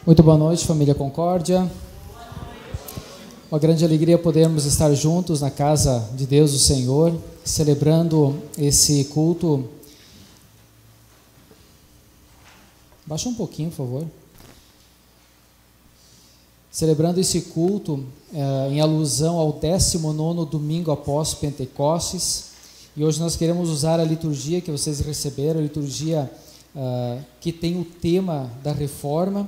Muito boa noite, família Concórdia. Uma grande alegria podermos estar juntos na casa de Deus, o Senhor, celebrando esse culto. Baixa um pouquinho, por favor. Celebrando esse culto em alusão ao 19º domingo após Pentecostes. E hoje nós queremos usar a liturgia que vocês receberam, a liturgia que tem o tema da reforma,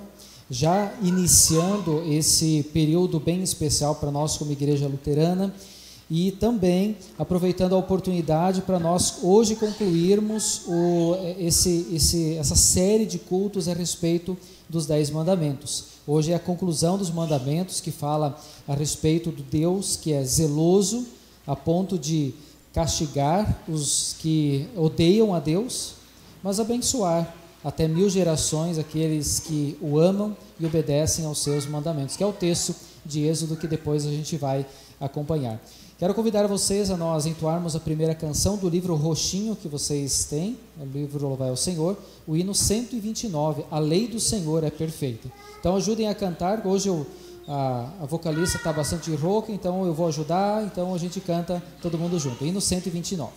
já iniciando esse período bem especial para nós como igreja luterana, e também aproveitando a oportunidade para nós hoje concluirmos essa série de cultos a respeito dos 10 mandamentos. Hoje é a conclusão dos mandamentos, que fala a respeito do Deus que é zeloso a ponto de castigar os que odeiam a Deus, mas abençoar até 1000 gerações aqueles que o amam e obedecem aos seus mandamentos, que é o texto de Êxodo que depois a gente vai acompanhar. Quero convidar vocês a nós entoarmos a primeira canção do livro roxinho que vocês têm, o livro Louvai ao Senhor, o hino 129, A Lei do Senhor é Perfeita. Então ajudem a cantar. Hoje a vocalista está bastante rouca, então eu vou ajudar, então a gente canta todo mundo junto. Hino 129.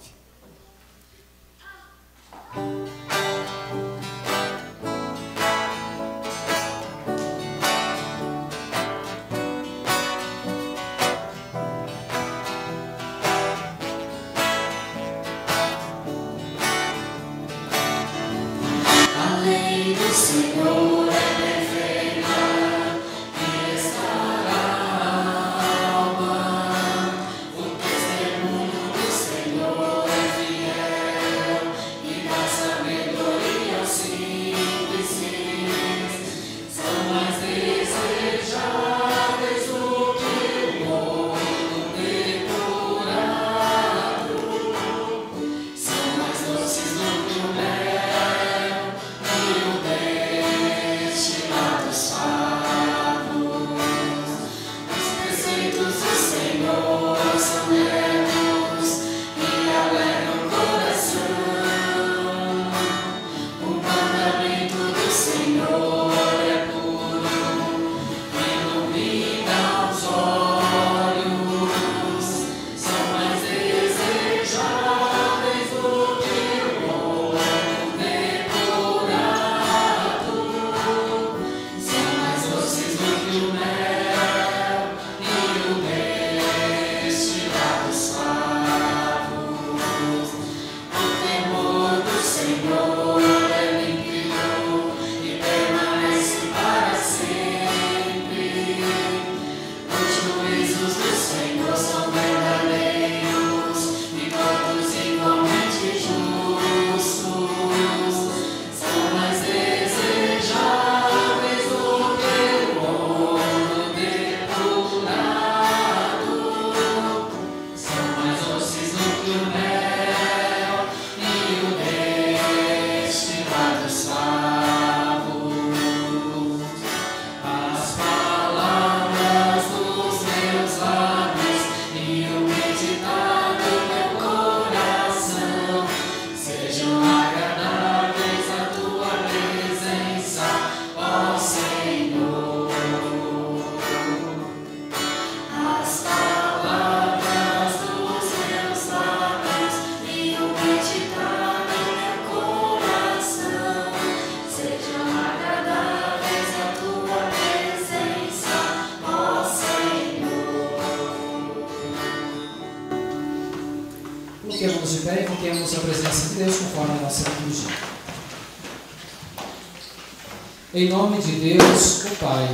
Em nome de Deus, o Pai.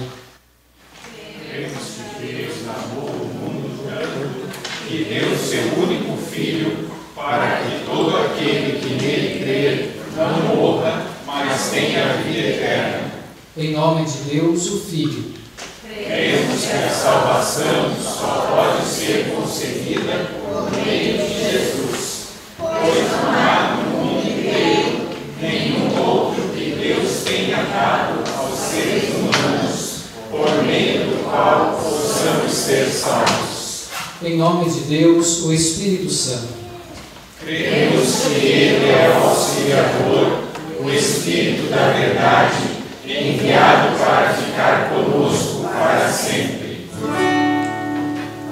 Cremos que Deus amou o mundo tanto que deu seu único Filho, para que todo aquele que nele crer não morra, mas tenha a vida eterna. Em nome de Deus, o Filho. Cremos que a salvação só pode ser concedida por meio de Jesus, pois não há no mundo inteiro nenhum outro que Deus tenha dado aos seres humanos, por meio do qual possamos ser salvos. Em nome de Deus, o Espírito Santo. Cremos que Ele é o auxiliador, o Espírito da verdade, enviado para ficar conosco para sempre.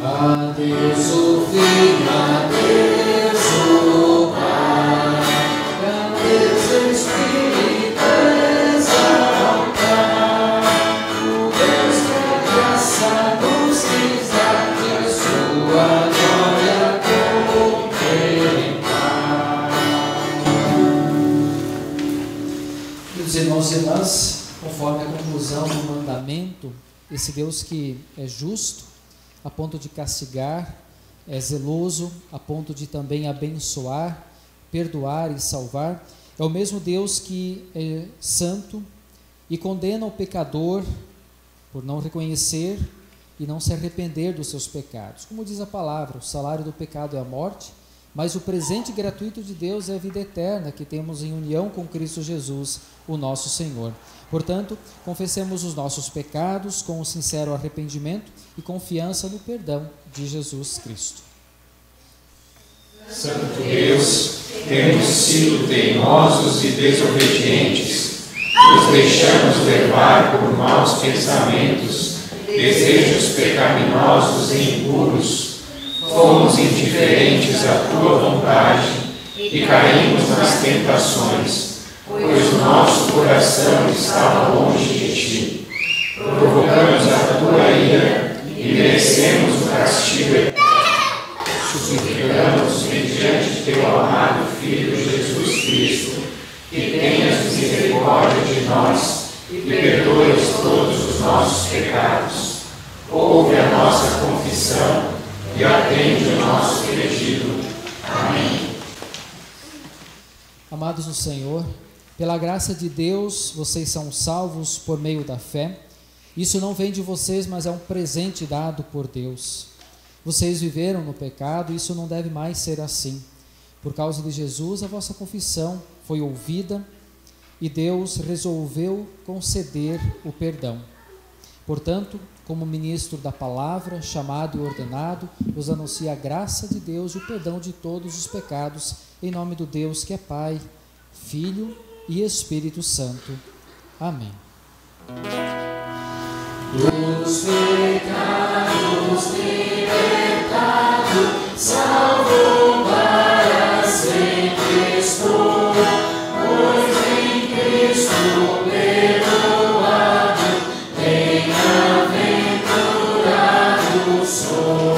A Deus o Filho, a Deus o Pai, a Deus o Espírito exaltar, o Deus que graça nos quis dar, que a sua glória contemplar. Queridos irmãos e irmãs, conforme a conclusão do mandamento, esse Deus que é justo, a ponto de castigar, é zeloso, a ponto de também abençoar, perdoar e salvar, é o mesmo Deus que é santo e condena o pecador por não reconhecer e não se arrepender dos seus pecados. Como diz a palavra, o salário do pecado é a morte, mas o presente gratuito de Deus é a vida eterna que temos em união com Cristo Jesus, o nosso Senhor. Portanto, confessemos os nossos pecados com um sincero arrependimento e confiança no perdão de Jesus Cristo. Santo Deus, temos sido teimosos e desobedientes, nos deixamos levar por maus pensamentos, desejos pecaminosos e impuros, fomos indiferentes à tua vontade e caímos nas tentações, pois o nosso coração estava longe de ti. Provocamos a tua ira e merecemos o castigo eterno. Suplicamos, mediante teu amado Filho Jesus Cristo, que tenhas misericórdia de nós e perdoes todos os nossos pecados. Ouve a nossa confissão e atende o nosso pedido. Amém. Amados no Senhor, pela graça de Deus, vocês são salvos por meio da fé. Isso não vem de vocês, mas é um presente dado por Deus. Vocês viveram no pecado, isso não deve mais ser assim. Por causa de Jesus, a vossa confissão foi ouvida e Deus resolveu conceder o perdão. Portanto, como ministro da palavra, chamado e ordenado, vos anuncio a graça de Deus e o perdão de todos os pecados, em nome do Deus que é Pai, Filho e Espírito Santo. Amém. Dos pecados libertado, salvo para sempre estou, pois em Cristo perdoado, bem-aventurado sou.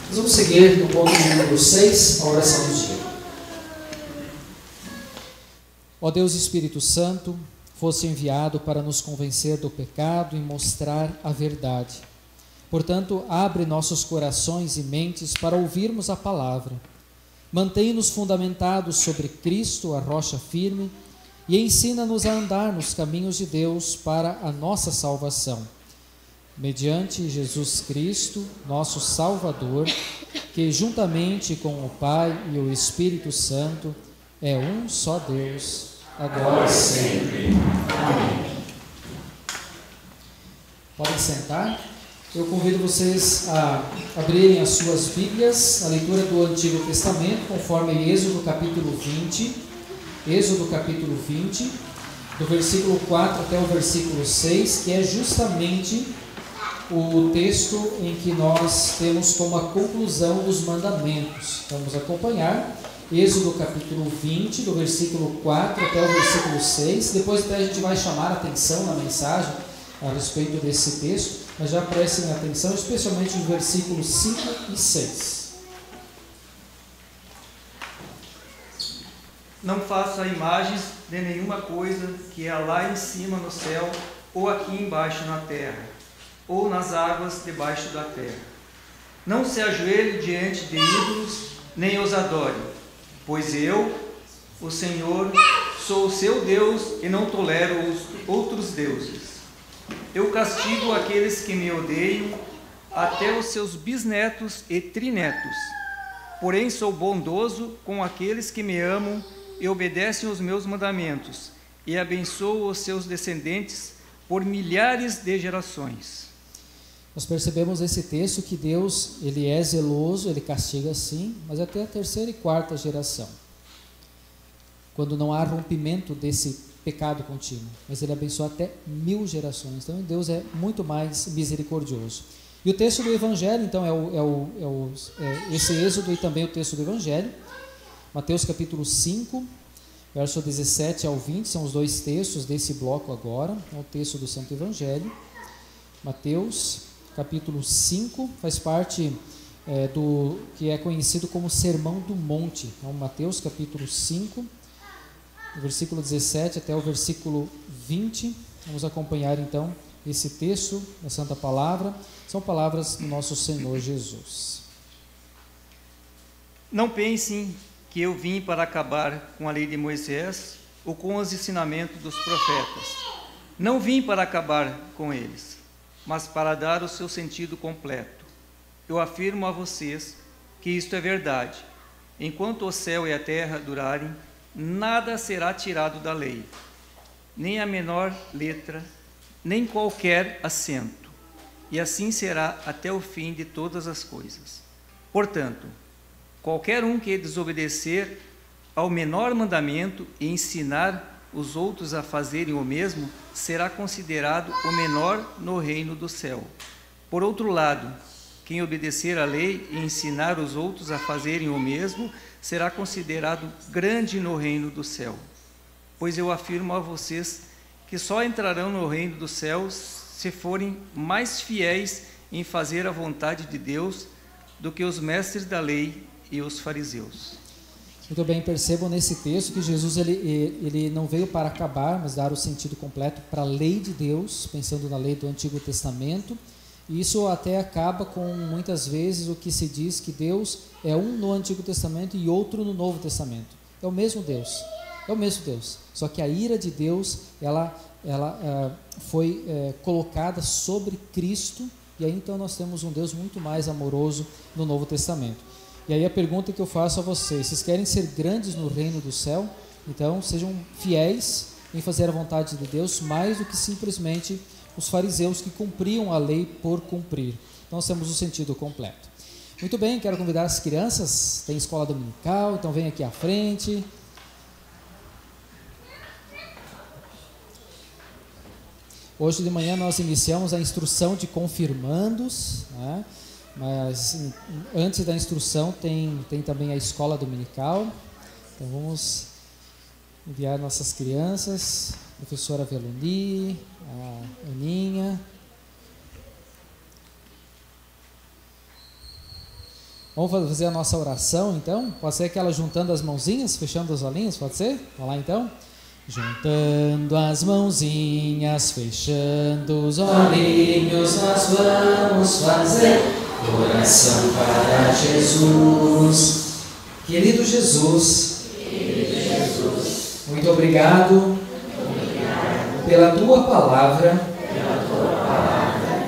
Nós vamos seguir no ponto número 6, a oração do dia. Ó Deus Espírito Santo, fosse enviado para nos convencer do pecado e mostrar a verdade. Portanto, abre nossos corações e mentes para ouvirmos a palavra. Mantém-nos fundamentados sobre Cristo, a rocha firme, e ensina-nos a andar nos caminhos de Deus para a nossa salvação. Mediante Jesus Cristo, nosso Salvador, que juntamente com o Pai e o Espírito Santo é um só Deus, agora e sempre. Amém. Podem sentar. Eu convido vocês a abrirem as suas Bíblias, a leitura do Antigo Testamento, conforme Êxodo capítulo 20. Êxodo capítulo 20, do versículo 4 até o versículo 6, que é justamente o texto em que nós temos como a conclusão dos mandamentos. Vamos acompanhar Êxodo capítulo 20, do versículo 4 até o versículo 6. Depois até a gente vai chamar a atenção na mensagem a respeito desse texto, mas já prestem atenção, especialmente nos versículos 5 e 6. Não faça imagens de nenhuma coisa que há lá em cima no céu, ou aqui embaixo na terra, ou nas águas debaixo da terra. Não se ajoelhe diante de ídolos, nem os adore, pois eu, o Senhor, sou o seu Deus e não tolero os outros deuses. Eu castigo aqueles que me odeiam, até os seus bisnetos e trinetos. Porém sou bondoso com aqueles que me amam e obedecem os meus mandamentos, e abençoo os seus descendentes por milhares de gerações. Nós percebemos nesse texto que Deus, Ele é zeloso, Ele castiga sim, mas até a terceira e quarta geração. Quando não há rompimento desse pecado contínuo, mas Ele abençoa até 1000 gerações. Então Deus é muito mais misericordioso. E o texto do Evangelho, então, esse Êxodo e também o texto do Evangelho, Mateus capítulo 5, verso 17 ao 20, são os dois textos desse bloco agora, é o texto do Santo Evangelho. Mateus capítulo 5 faz parte do que é conhecido como Sermão do Monte. Então, Mateus capítulo 5, versículo 17 até o versículo 20, vamos acompanhar então esse texto da Santa Palavra, são palavras do nosso Senhor Jesus. Não pensem que eu vim para acabar com a lei de Moisés ou com os ensinamentos dos profetas. Não vim para acabar com eles, mas para dar o seu sentido completo. Eu afirmo a vocês que isto é verdade. Enquanto o céu e a terra durarem, nada será tirado da lei, nem a menor letra, nem qualquer acento, e assim será até o fim de todas as coisas. Portanto, qualquer um que desobedecer ao menor mandamento e ensinar os outros a fazerem o mesmo, será considerado o menor no reino do céu. Por outro lado, quem obedecer à lei e ensinar os outros a fazerem o mesmo, será considerado grande no reino do céu. Pois eu afirmo a vocês que só entrarão no reino dos céus se forem mais fiéis em fazer a vontade de Deus do que os mestres da lei e os fariseus. Muito bem, percebam nesse texto que Jesus ele não veio para acabar, mas dar o sentido completo para a lei de Deus, pensando na lei do Antigo Testamento. E isso até acaba com, muitas vezes, o que se diz que Deus é um no Antigo Testamento e outro no Novo Testamento. É o mesmo Deus, só que a ira de Deus, ela foi colocada sobre Cristo, e aí então nós temos um Deus muito mais amoroso no Novo Testamento. E aí a pergunta que eu faço a vocês querem ser grandes no reino do céu? Então sejam fiéis em fazer a vontade de Deus, mais do que simplesmente os fariseus que cumpriam a lei por cumprir. Então nós temos o sentido completo. Muito bem, quero convidar as crianças, tem escola dominical, então vem aqui à frente. Hoje de manhã nós iniciamos a instrução de confirmandos, né? Mas antes da instrução tem também a escola dominical. Então vamos enviar nossas crianças, a professora Veloni, a Aninha. Vamos fazer a nossa oração então? Pode ser aquela juntando as mãozinhas, fechando os olhinhos, pode ser? Vamos lá então? Juntando as mãozinhas, fechando os olhinhos, nós vamos fazer oração para Jesus. Querido Jesus, muito obrigado pela Tua palavra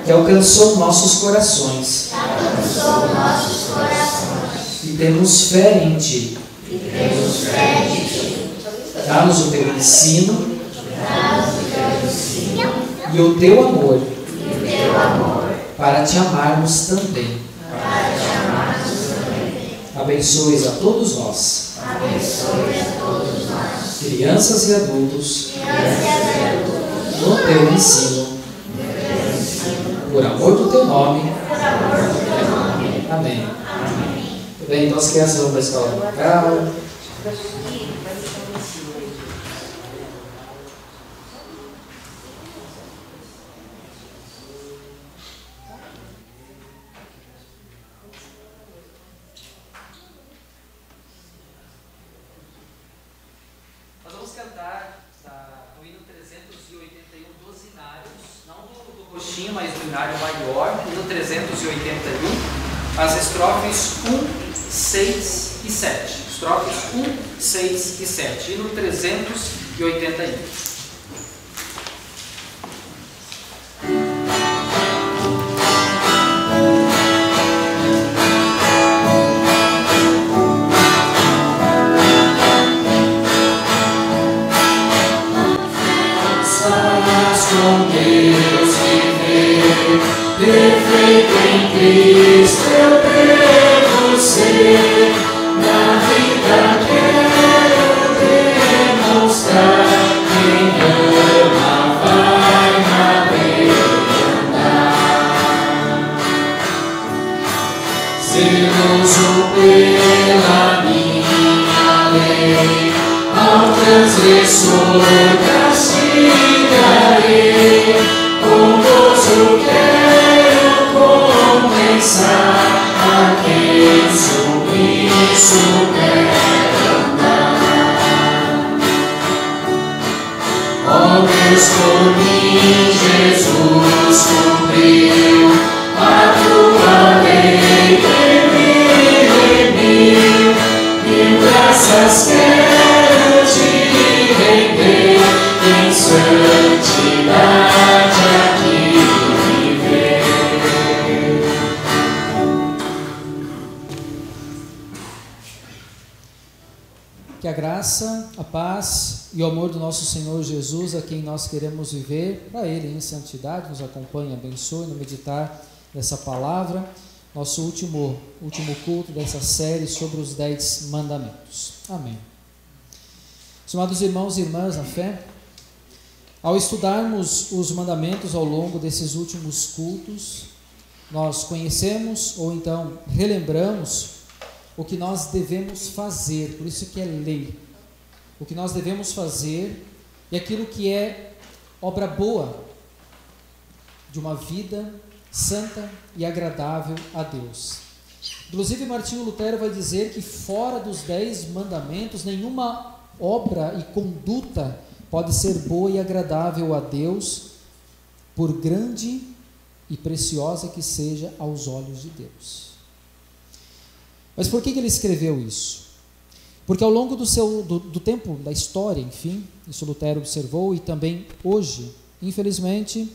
que alcançou nossos corações e temos fé em Ti. Dá-nos o Teu ensino e o Teu amor para Te amarmos também. Abençoe a todos nós, crianças e adultos, no Teu ensino, por amor do Teu nome. Amém. Muito bem, então as crianças vão para a escola dominical. Nós vamos cantar o hino 381 dos inários, não do roxinho, mas do inário maior, hino 381, as estrofes 1, 6 e 7. Estrofes 1, 6 e 7. Hino 381. Perfeito em Cristo eu devo ser, na vida quero demonstrar quem transgressor castigarei, com gozo quero compensar a quem sobre souber andar. Ó Deus, por mim Jesus cumpriu a tua lei, me remiu, mil graças quero te render, em santidade aqui viver. Que a graça, a paz e o amor do nosso Senhor Jesus, a quem nós queremos viver, para Ele em santidade, nos acompanhe, abençoe no meditar dessa palavra, nosso último culto dessa série sobre os 10 mandamentos. Amém. Amados irmãos e irmãs na fé, ao estudarmos os mandamentos ao longo desses últimos cultos, nós conhecemos ou então relembramos o que nós devemos fazer, por isso que é lei, o que nós devemos fazer e aquilo que é obra boa de uma vida santa e agradável a Deus. Inclusive Martinho Lutero vai dizer que fora dos 10 mandamentos, nenhuma obra e conduta pode ser boa e agradável a Deus, por grande e preciosa que seja aos olhos de Deus. Mas por que ele escreveu isso? Porque ao longo do tempo, da história, enfim, isso Lutero observou, e também hoje, infelizmente,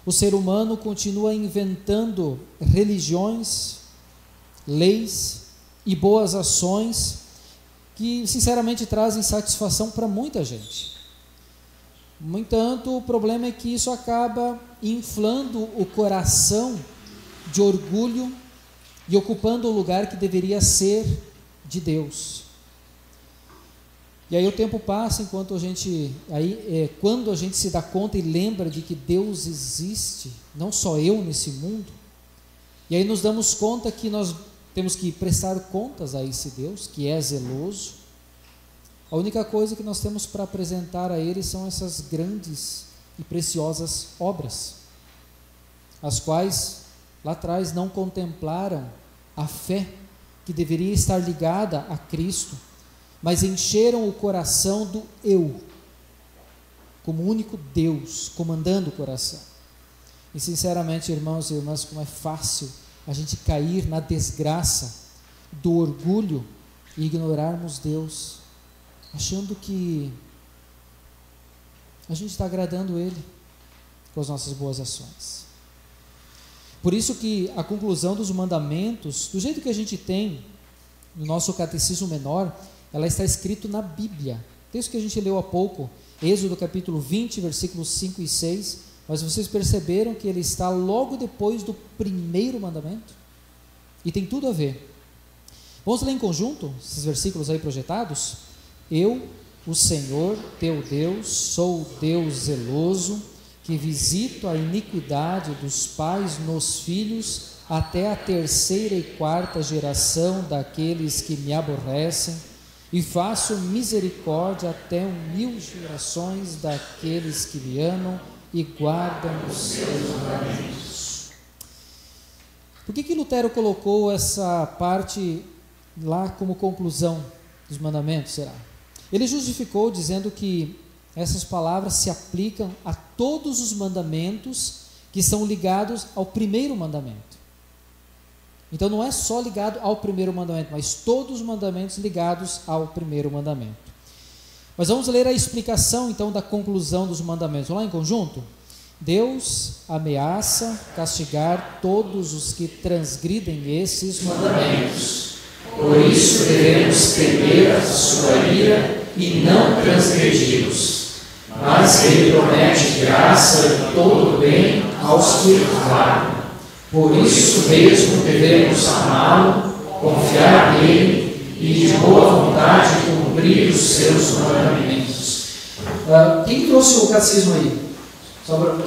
o ser humano continua inventando religiões, leis e boas ações que sinceramente trazem satisfação para muita gente. No entanto, o problema é que isso acaba inflando o coração de orgulho e ocupando o lugar que deveria ser de Deus. E aí o tempo passa enquanto quando a gente se dá conta e lembra de que Deus existe, não só eu nesse mundo, e aí nos damos conta que nós temos que prestar contas a esse Deus, que é zeloso. A única coisa que nós temos para apresentar a Ele são essas grandes e preciosas obras, as quais lá atrás não contemplaram a fé que deveria estar ligada a Cristo, mas encheram o coração do eu, como único Deus, comandando o coração. E sinceramente, irmãos e irmãs, como é fácil a gente cair na desgraça do orgulho e ignorarmos Deus, achando que a gente está agradando Ele com as nossas boas ações. Por isso que a conclusão dos mandamentos, do jeito que a gente tem no nosso catecismo menor, ela está escrito na Bíblia. Texto que a gente leu há pouco, Êxodo capítulo 20, versículos 5 e 6, mas vocês perceberam que ele está logo depois do primeiro mandamento? E tem tudo a ver. Vamos ler em conjunto esses versículos aí projetados? Eu, o Senhor, teu Deus, sou Deus zeloso, que visito a iniquidade dos pais nos filhos, até a 3ª e 4ª geração daqueles que me aborrecem, e faço misericórdia até 1000 gerações daqueles que me amam e guardam os seus mandamentos. Por que Lutero colocou essa parte lá como conclusão dos mandamentos, será? Ele justificou dizendo que essas palavras se aplicam a todos os mandamentos que são ligados ao primeiro mandamento. Então não é só ligado ao primeiro mandamento, mas todos os mandamentos ligados ao primeiro mandamento. Mas vamos ler a explicação então da conclusão dos mandamentos. Vamos lá em conjunto? Deus ameaça castigar todos os que transgridem esses mandamentos. Por isso devemos temer a sua ira e não transgredi-los. Mas Ele promete graça e todo bem aos que o guardam. Por isso mesmo devemos amá-lo, confiar nele e de boa vontade cumprir os seus mandamentos. Quem trouxe o catecismo aí?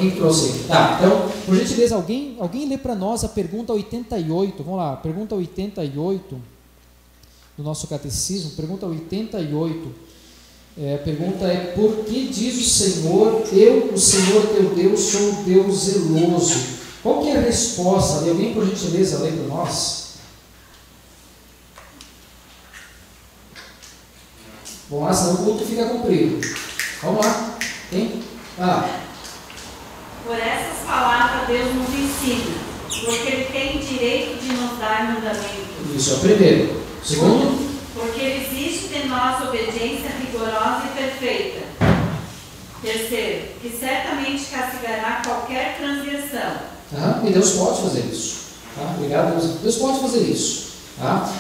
Quem trouxe? Então, por gentileza, alguém lê para nós a pergunta 88. Vamos lá, pergunta 88 do nosso catecismo, pergunta 88. A pergunta é: por que diz o Senhor, eu, o Senhor teu Deus, sou um Deus zeloso? Qual que é a resposta? Alguém, por gentileza, lê para nós? Vamos lá, senão o culto fica comprido. Vamos lá. Quem? Por essas palavras Deus nos ensina, porque Ele tem direito de nos dar mandamento. Isso é o primeiro. Segundo? Porque Ele exige de nós obediência rigorosa e perfeita. Terceiro, que certamente castigará qualquer transgressão. E Deus pode fazer isso. Obrigado, Deus. Deus pode fazer isso.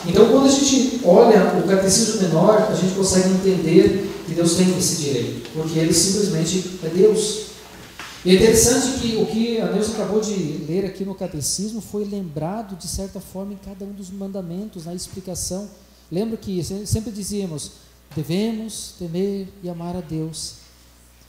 Então, quando a gente olha o catecismo menor, a gente consegue entender que Deus tem esse direito, porque Ele simplesmente é Deus. E é interessante que o que a Neuza acabou de ler aqui no catecismo foi lembrado de certa forma em cada um dos mandamentos, na explicação. Lembra que sempre dizíamos: devemos temer e amar a Deus,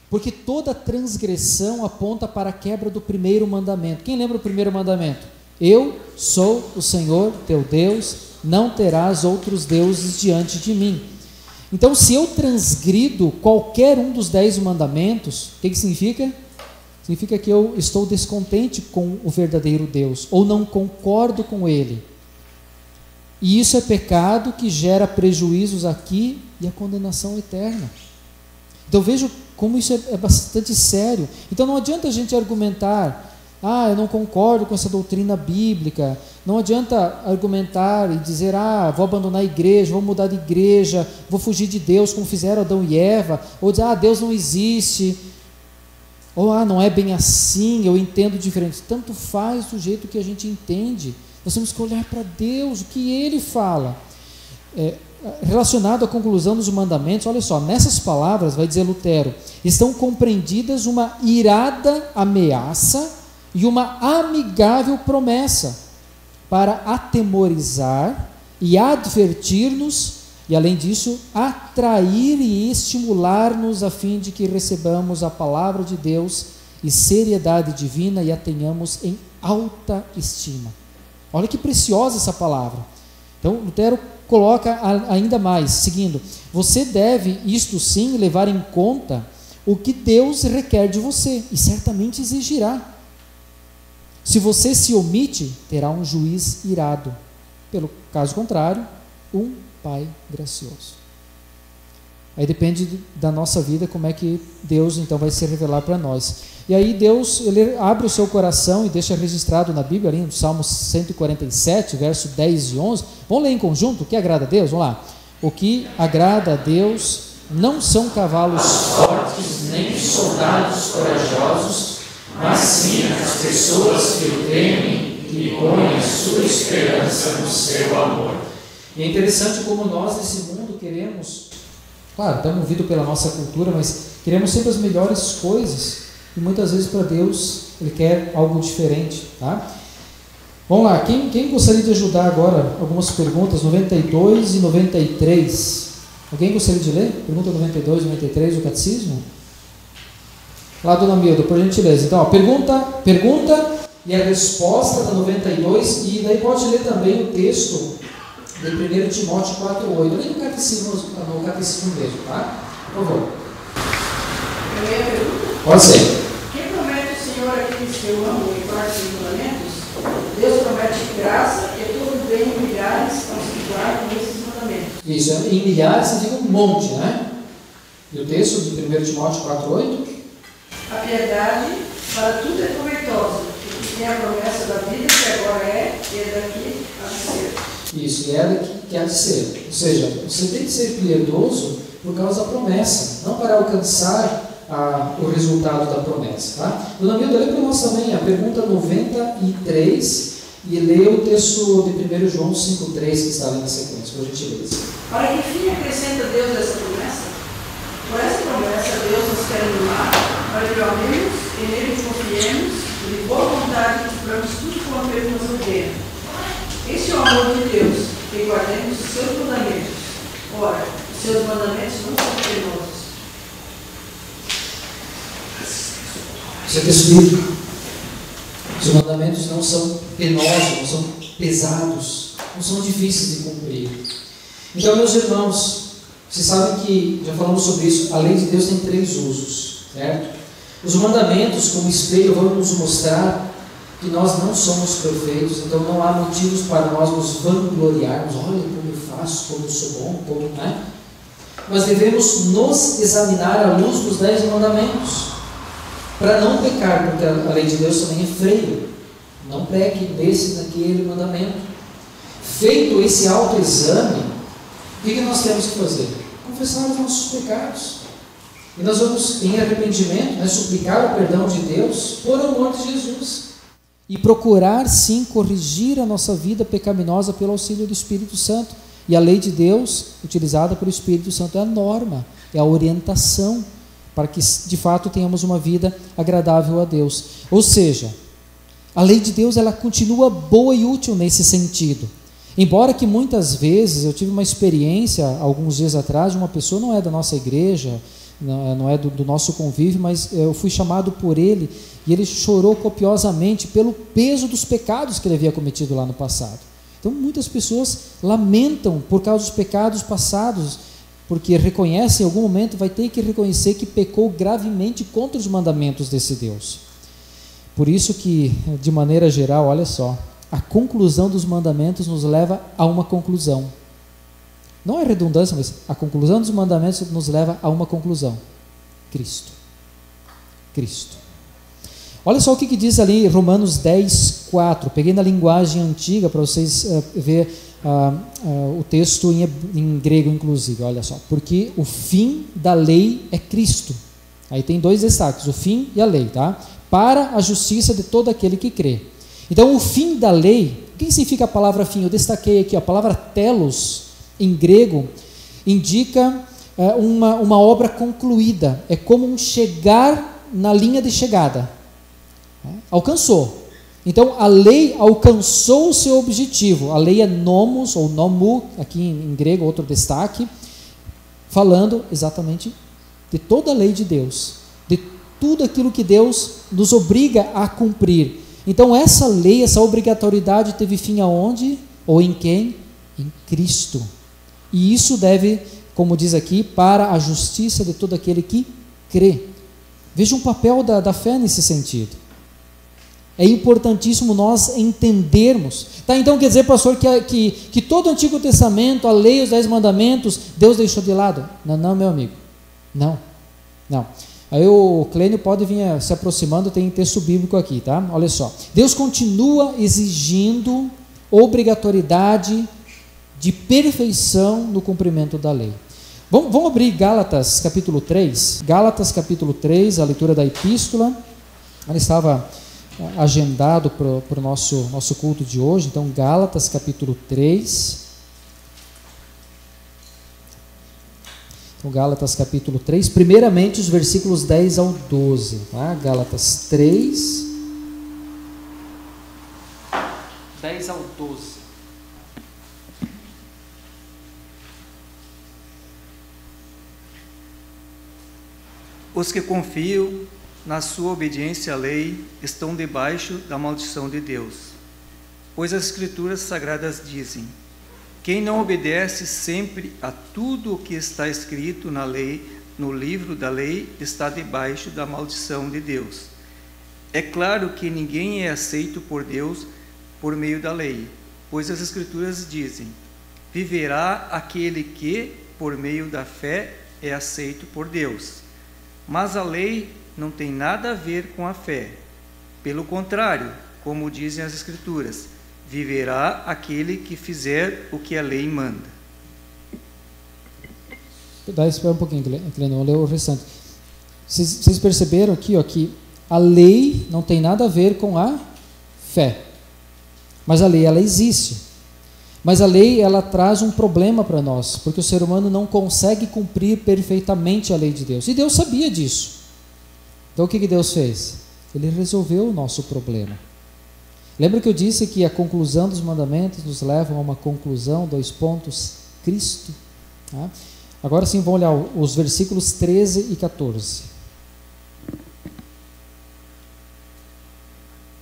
porque toda transgressão aponta para a quebra do primeiro mandamento. Quem lembra o primeiro mandamento? Eu sou o Senhor teu Deus, não terás outros deuses diante de mim. Então, se eu transgrido qualquer um dos 10 mandamentos, o que significa? Significa que eu estou descontente com o verdadeiro Deus, ou não concordo com Ele. E isso é pecado que gera prejuízos aqui e a condenação eterna. Então vejo como isso é bastante sério. Então não adianta a gente argumentar: eu não concordo com essa doutrina bíblica. Não adianta argumentar e dizer: vou abandonar a igreja, vou mudar de igreja, vou fugir de Deus, como fizeram Adão e Eva. Ou dizer: Deus não existe. Ou não é bem assim, eu entendo diferente. Tanto faz do jeito que a gente entende. Nós temos que olhar para Deus, o que Ele fala. Relacionado à conclusão dos mandamentos, olha só, nessas palavras, vai dizer Lutero, estão compreendidas uma irada ameaça e uma amigável promessa para atemorizar e advertir-nos, e além disso, atrair e estimular-nos a fim de que recebamos a palavra de Deus e seriedade divina e a tenhamos em alta estima. Olha que preciosa essa palavra. Então, Lutero coloca ainda mais, seguindo: você deve, isto sim, levar em conta o que Deus requer de você, e certamente exigirá. Se você se omite, terá um juiz irado. Pelo caso contrário, um Pai gracioso. Aí depende da nossa vida, como é que Deus então vai se revelar para nós. E aí Deus, Ele abre o seu coração e deixa registrado na Bíblia, ali no Salmo 147, verso 10 e 11. Vamos ler em conjunto o que agrada a Deus? Vamos lá. O que agrada a Deus não são cavalos fortes, nem soldados corajosos, mas sim as pessoas que o temem e põem a sua esperança no seu amor. E é interessante como nós nesse mundo queremos, claro, estamos movidos pela nossa cultura, mas queremos sempre as melhores coisas, e muitas vezes para Deus Ele quer algo diferente, tá? Vamos lá, quem gostaria de ajudar agora? Algumas perguntas, 92 e 93. Alguém gostaria de ler? Pergunta 92 e 93 do Catecismo? Lá, dona Milda, por gentileza. Então, pergunta e a resposta da 92, e daí pode ler também o texto de 1 Timóteo 4,8. Nem no catecismo mesmo, tá? Por favor. Primeira pergunta. Pode ser. Quem promete o Senhor aqueles que o amam e guardam os mandamentos? Deus promete graça e todo bem em milhares aos que guardam esses mandamentos. Isso, em milhares significa um monte, né? E o texto de 1 Timóteo 4,8? A piedade para tudo é proveitosa, e tem a promessa da vida que agora é e é daqui a ser. Isso, e é daqui que há de ser. Ou seja, você tem que ser piedoso por causa da promessa, não para alcançar o resultado da promessa. Tá? Dona Milda, lê para nós também a pergunta 93 e lê o texto de 1 João 5,3 que está ali na sequência, por gentileza. Para que fim acrescenta Deus essa promessa? Por essa promessa, Deus nos quer animar para que o amemos e nele confiemos e de boa vontade cumpramos tudo quanto Ele nos ordena. Este é o amor de Deus, que guardemos os seus mandamentos. Ora, os seus mandamentos não são penosos. Isso é texto bíblico. Os mandamentos não são penosos, não são pesados, não são difíceis de cumprir. Então, meus irmãos, Vocês sabem que, já falamos sobre isso, a lei de Deus tem 3 usos, certo? Os mandamentos, como espelho, vão nos mostrar que nós não somos perfeitos, então não há motivos para nós nos vangloriarmos. Olha como eu faço, como eu sou bom, como, né? Mas devemos nos examinar à luz dos 10 mandamentos, para não pecar, porque a lei de Deus também é freio. Não peque desse, daquele mandamento. Feito esse autoexame, o que nós temos que fazer? Confessar os nossos pecados. E nós vamos, em arrependimento, né, suplicar o perdão de Deus por amor de Jesus. E procurar, sim, corrigir a nossa vida pecaminosa pelo auxílio do Espírito Santo. E a lei de Deus, utilizada pelo Espírito Santo, é a norma, é a orientação, para que, de fato, tenhamos uma vida agradável a Deus. Ou seja, a lei de Deus, ela continua boa e útil nesse sentido. Embora que muitas vezes, eu tive uma experiência, alguns dias atrás, de uma pessoa, não é da nossa igreja, não é do nosso convívio, mas eu fui chamado por ele, e ele chorou copiosamente pelo peso dos pecados que ele havia cometido lá no passado. Então muitas pessoas lamentam por causa dos pecados passados, porque reconhecem, em algum momento vai ter que reconhecer que pecou gravemente contra os mandamentos desse Deus. Por isso que, de maneira geral, olha só, a conclusão dos mandamentos nos leva a uma conclusão. Não é redundância, mas a conclusão dos mandamentos nos leva a uma conclusão: Cristo. Cristo. Olha só o que diz ali em Romanos 10, 4. Peguei na linguagem antiga para vocês ver o texto em grego, inclusive. Olha só. Porque o fim da lei é Cristo. Aí tem 2 destaques: o fim e a lei, tá? Para a justiça de todo aquele que crê. Então, o fim da lei, o que significa a palavra fim? Eu destaquei aqui, a palavra telos, em grego, indica uma obra concluída. É como um chegar na linha de chegada. Alcançou. Então, a lei alcançou o seu objetivo. A lei é nomos, ou nomu, aqui em grego, outro destaque, falando exatamente de toda a lei de Deus, de tudo aquilo que Deus nos obriga a cumprir. Então, essa lei, essa obrigatoriedade teve fim aonde? Ou em quem? Em Cristo. E isso deve, como diz aqui, para a justiça de todo aquele que crê. Veja um papel da fé nesse sentido. É importantíssimo nós entendermos. Tá, então quer dizer, pastor, que todo o Antigo Testamento, a lei, os 10 mandamentos, Deus deixou de lado? Não, meu amigo. Não. Aí o Clênio pode vir se aproximando, tem texto bíblico aqui, tá? Olha só. Deus continua exigindo obrigatoriedade de perfeição no cumprimento da lei. Vamos abrir Gálatas capítulo 3. Gálatas capítulo 3, a leitura da epístola. Ela estava agendado para o nosso culto de hoje. Então, Gálatas capítulo 3. Então, Gálatas capítulo 3, primeiramente os versículos 10 ao 12. Tá? Gálatas 3, 10 ao 12. Os que confiam na sua obediência à lei estão debaixo da maldição de Deus. Pois as Escrituras Sagradas dizem: quem não obedece sempre a tudo o que está escrito na lei, no livro da lei, está debaixo da maldição de Deus. É claro que ninguém é aceito por Deus por meio da lei, pois as Escrituras dizem: viverá aquele que, por meio da fé, é aceito por Deus. Mas a lei não tem nada a ver com a fé. Pelo contrário, como dizem as Escrituras, viverá aquele que fizer o que a lei manda. Espera um pouquinho, Clênio, vou ler o restante. Vocês perceberam aqui, ó, que a lei não tem nada a ver com a fé. Mas a lei, ela existe. Mas a lei, ela traz um problema para nós, porque o ser humano não consegue cumprir perfeitamente a lei de Deus. E Deus sabia disso. Então o que Deus fez? Ele resolveu o nosso problema. Lembra que eu disse que a conclusão dos mandamentos nos leva a uma conclusão, 2 pontos, Cristo. Tá? Agora sim, vamos olhar os versículos 13 e 14.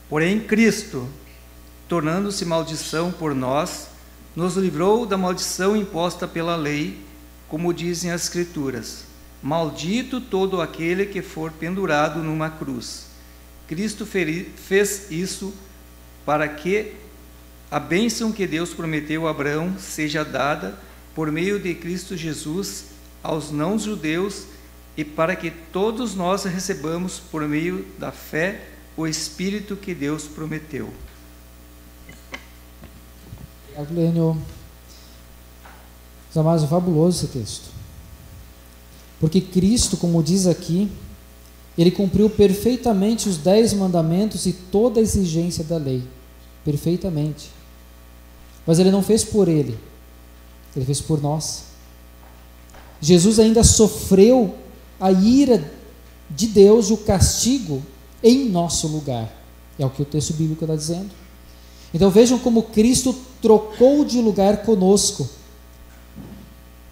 Porém, Cristo, tornando-se maldição por nós, nos livrou da maldição imposta pela lei, como dizem as Escrituras: maldito todo aquele que for pendurado numa cruz. Cristo fez isso para que a bênção que Deus prometeu a Abraão seja dada por meio de Cristo Jesus aos não-judeus, e para que todos nós recebamos por meio da fé o Espírito que Deus prometeu. Obrigado, Lênio. Meus amados, é fabuloso esse texto. Porque Cristo, como diz aqui, Ele cumpriu perfeitamente os 10 mandamentos e toda a exigência da lei. Perfeitamente. Mas Ele não fez por Ele. Ele fez por nós. Jesus ainda sofreu a ira de Deus e o castigo em nosso lugar. É o que o texto bíblico está dizendo. Então vejam como Cristo trocou de lugar conosco.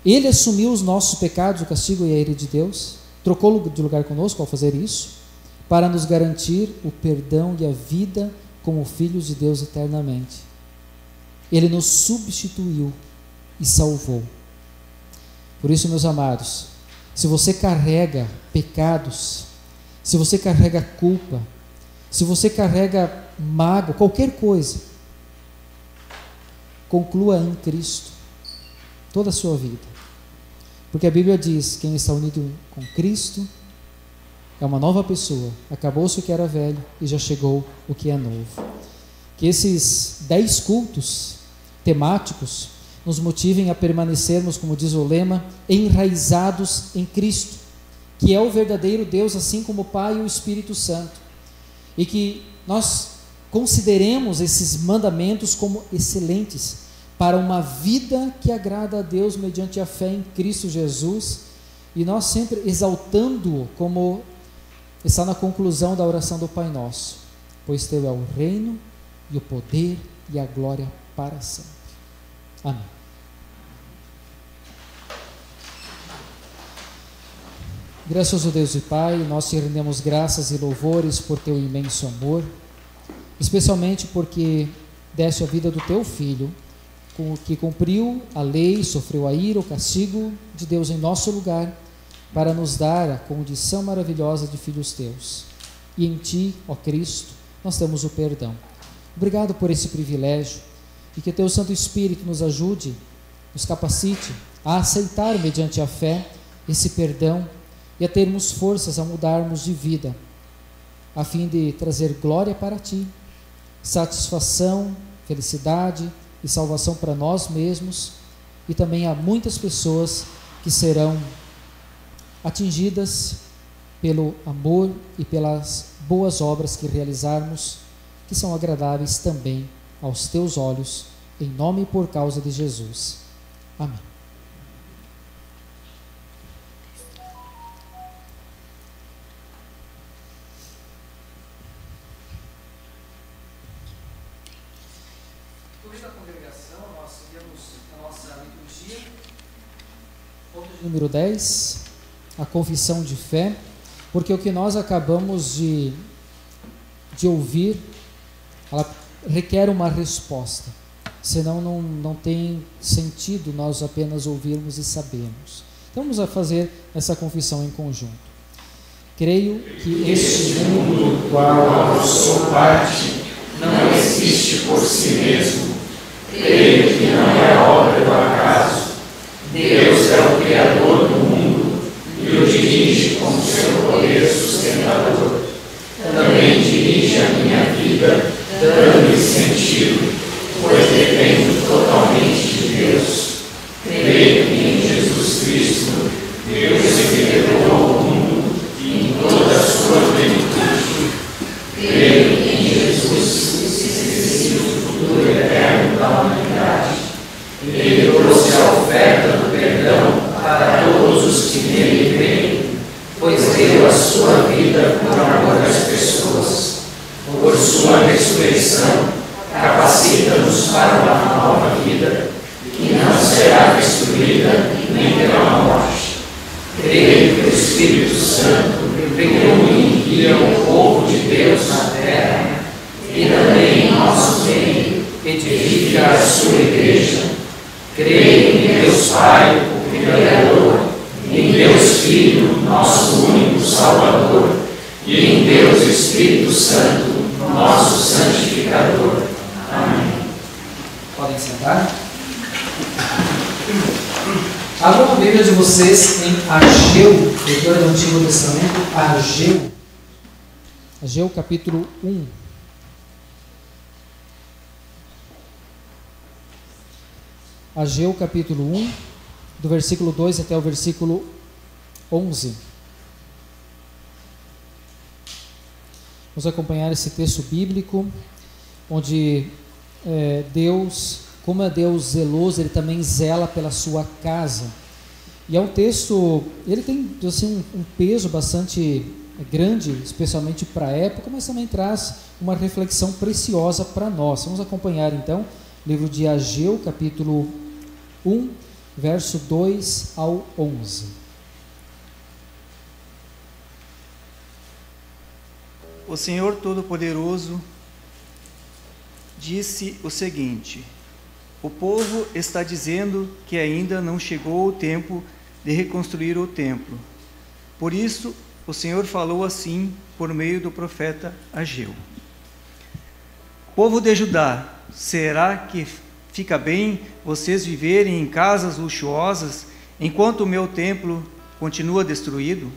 Ele assumiu os nossos pecados, o castigo e a ira de Deus, trocou de lugar conosco ao fazer isso, para nos garantir o perdão e a vida como filhos de Deus eternamente. Ele nos substituiu e salvou. Por isso, meus amados, se você carrega pecados, se você carrega culpa, se você carrega mágoa, qualquer coisa, conclua em Cristo toda a sua vida. Porque a Bíblia diz: quem está unido com Cristo é uma nova pessoa. Acabou-se o que era velho e já chegou o que é novo. Que esses 10 cultos temáticos nos motivem a permanecermos, como diz o lema, enraizados em Cristo, que é o verdadeiro Deus, assim como o Pai e o Espírito Santo. E que nós consideremos esses mandamentos como excelentes para uma vida que agrada a Deus mediante a fé em Cristo Jesus, e nós sempre exaltando-o, como está na conclusão da oração do Pai Nosso: pois teu é o reino e o poder e a glória para sempre. Amém. Gracioso Deus e Pai, nós te rendemos graças e louvores por teu imenso amor, especialmente porque deste a vida do teu Filho, que cumpriu a lei, sofreu a ira, o castigo de Deus em nosso lugar, para nos dar a condição maravilhosa de filhos teus. E em ti, ó Cristo, nós temos o perdão. Obrigado por esse privilégio, e que teu Santo Espírito nos ajude, nos capacite a aceitar mediante a fé esse perdão e a termos forças a mudarmos de vida, a fim de trazer glória para ti, satisfação, felicidade e salvação para nós mesmos, e também a muitas pessoas que serão atingidas pelo amor e pelas boas obras que realizarmos, que são agradáveis também aos teus olhos, em nome e por causa de Jesus. Amém. Número 10, a confissão de fé, porque o que nós acabamos de ouvir, ela requer uma resposta, senão não tem sentido nós apenas ouvirmos e sabermos. Então vamos a fazer essa confissão em conjunto. Creio que este mundo do qual eu sou parte não existe por si mesmo. Creio que não é obra do acaso. Deus é o Criador do mundo e o dirige com seu poder sustentador. Também dirige a minha vida, dando-lhe sentido, pois dependo totalmente de Deus. Creio que em Jesus Cristo, Deus revelou ao mundo em toda a sua plenitude. Creio que em Jesus existe o futuro eterno da humanidade. Ele trouxe a oferta do perdão para todos os que nele creem, pois deu a sua vida por amor às pessoas. Por sua ressurreição, capacita-nos para uma nova vida, que não será destruída nem pela morte. Creio que o Espírito Santo reúne e guia o povo de Deus na terra, e também em nosso meio edifica a sua igreja. Creio em Deus Pai, o Criador, em Deus Filho, nosso único Salvador, e em Deus Espírito Santo, nosso santificador. Amém. Podem sentar. Abram a Bíblia de vocês em Ageu, leitura do Antigo Testamento, Ageu capítulo 1. Ageu capítulo 1, do versículo 2 até o versículo 11. Vamos acompanhar esse texto bíblico, onde Deus, como é Deus zeloso, Ele também zela pela sua casa. E é um texto, ele tem assim, um peso bastante grande, especialmente para a época, mas também traz uma reflexão preciosa para nós. Vamos acompanhar então o livro de Ageu, capítulo 1, verso 2 ao 11. O Senhor Todo-Poderoso disse o seguinte: o povo está dizendo que ainda não chegou o tempo de reconstruir o templo. Por isso, o Senhor falou assim por meio do profeta Ageu: povo de Judá, será que fica bem vocês viverem em casas luxuosas enquanto o meu templo continua destruído?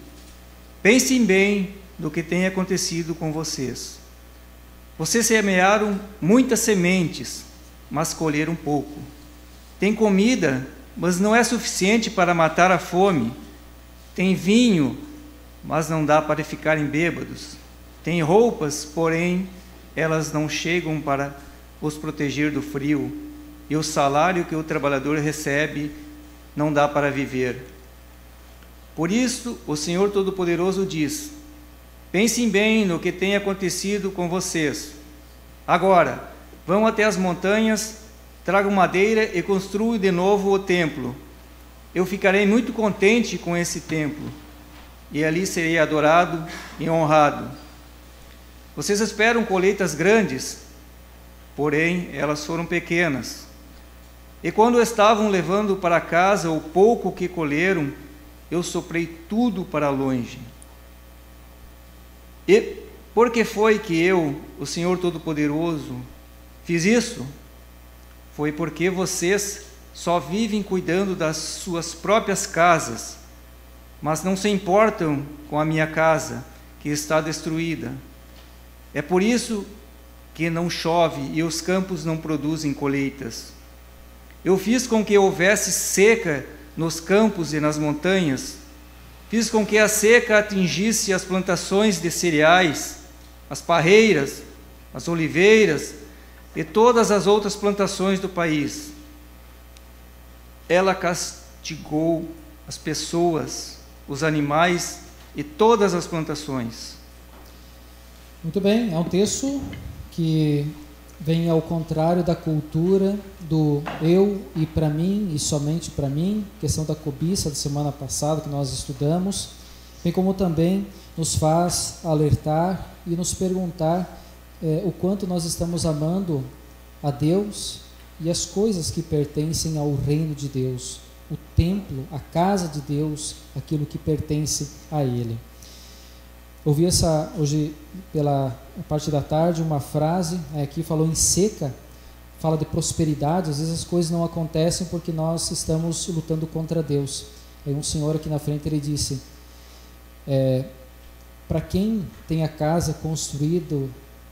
Pensem bem no que tem acontecido com vocês. Vocês semearam muitas sementes, mas colheram pouco. Tem comida, mas não é suficiente para matar a fome. Tem vinho, mas não dá para ficarem bêbados. Tem roupas, porém, elas não chegam para os proteger do frio. E o salário que o trabalhador recebe não dá para viver. Por isso, o Senhor Todo-Poderoso diz: pensem bem no que tem acontecido com vocês. Agora, vão até as montanhas, tragam madeira e construam de novo o templo. Eu ficarei muito contente com esse templo, e ali serei adorado e honrado. Vocês esperam colheitas grandes, porém elas foram pequenas. E quando estavam levando para casa o pouco que colheram, eu soprei tudo para longe. E por que foi que eu, o Senhor Todo-Poderoso, fiz isso? Foi porque vocês só vivem cuidando das suas próprias casas, mas não se importam com a minha casa, que está destruída. É por isso que não chove e os campos não produzem colheitas. Eu fiz com que houvesse seca nos campos e nas montanhas. Fiz com que a seca atingisse as plantações de cereais, as parreiras, as oliveiras e todas as outras plantações do país. Ela castigou as pessoas, os animais e todas as plantações. Muito bem, é um texto que vem ao contrário da cultura do eu e para mim e somente para mim, questão da cobiça da semana passada que nós estudamos, bem como também nos faz alertar e nos perguntar o quanto nós estamos amando a Deus e as coisas que pertencem ao reino de Deus, o templo, a casa de Deus, aquilo que pertence a Ele. Ouvi hoje, pela parte da tarde, uma frase, aqui falou em seca, fala de prosperidade. Às vezes as coisas não acontecem porque nós estamos lutando contra Deus. Aí um senhor aqui na frente, ele disse, para quem tem a casa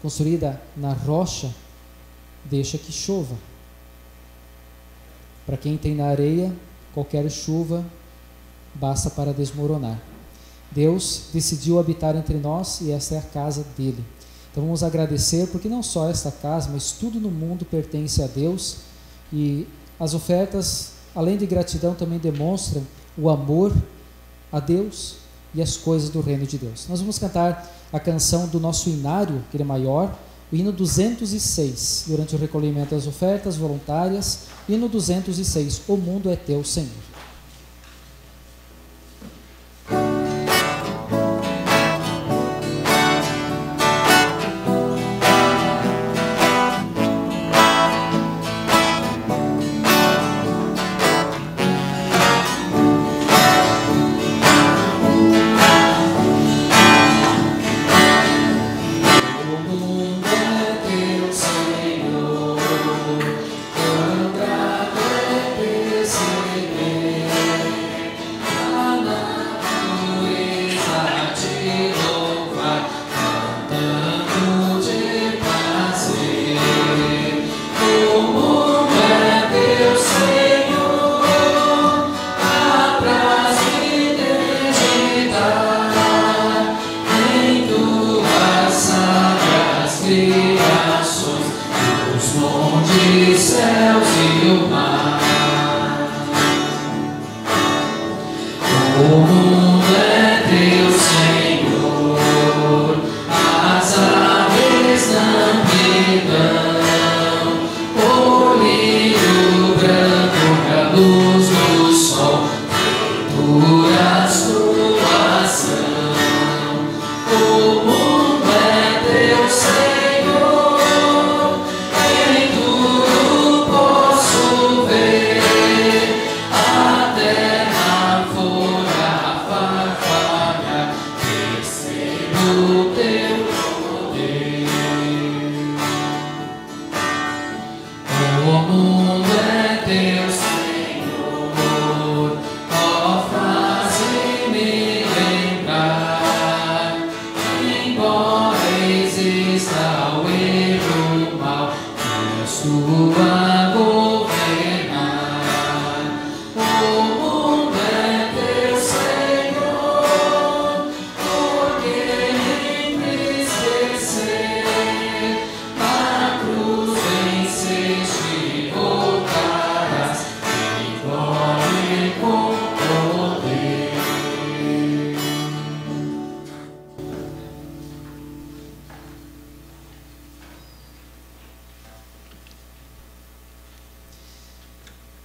construída na rocha, deixa que chova. Para quem tem na areia, qualquer chuva basta para desmoronar. Deus decidiu habitar entre nós e esta é a casa dele. Então vamos agradecer, porque não só esta casa, mas tudo no mundo pertence a Deus, e as ofertas, além de gratidão, também demonstram o amor a Deus e as coisas do reino de Deus. Nós vamos cantar a canção do nosso inário, que é maior, o hino 206, durante o recolhimento das ofertas voluntárias, hino 206, O Mundo é Teu, Senhor.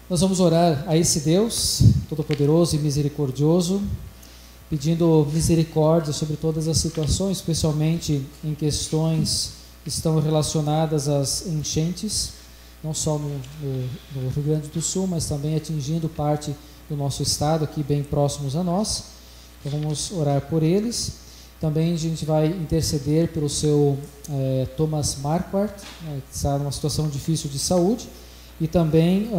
Nós vamos orar a esse Deus Todo-Poderoso e Misericordioso, pedindo misericórdia sobre todas as situações, especialmente em questões que estão relacionadas às enchentes, não só no Rio Grande do Sul, mas também atingindo parte do nosso estado, aqui bem próximos a nós. Então vamos orar por eles. Também a gente vai interceder pelo seu Thomas Marquardt, que está numa situação difícil de saúde, e também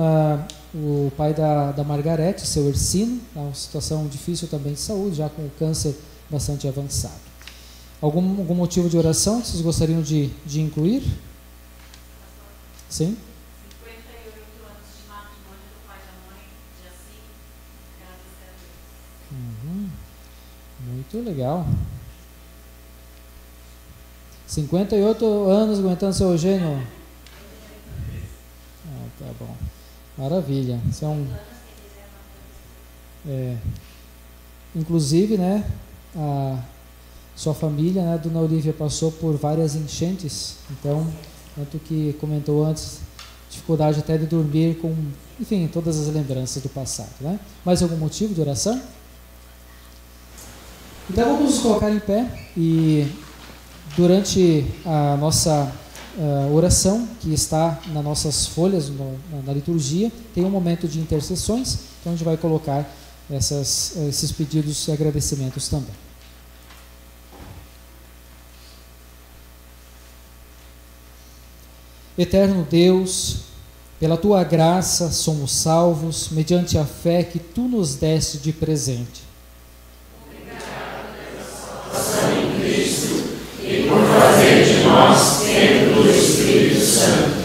o pai da Margarete, seu Ercino, está numa situação difícil também de saúde, já com o câncer bastante avançado. Algum motivo de oração que vocês gostariam de incluir? Sim? 58 anos de matrimônio do pai da mãe, de assim, agradecer a Deus. Muito legal. 58 anos aguentando seu Eugênio. Tá bom. Maravilha. Isso é inclusive, né, a sua família, né, Dona Olívia, passou por várias enchentes. Então, tanto que comentou antes, dificuldade até de dormir com, enfim, todas as lembranças do passado, né? Mais algum motivo de oração? Então vamos nos colocar em pé e durante a nossa oração, que está nas nossas folhas, na liturgia, tem um momento de intercessões, então a gente vai colocar esses pedidos e agradecimentos também. Eterno Deus, pela Tua graça somos salvos, mediante a fé que Tu nos deste de presente. Obrigado pela salvação em Cristo e por fazer de nós templo do Espírito Santo.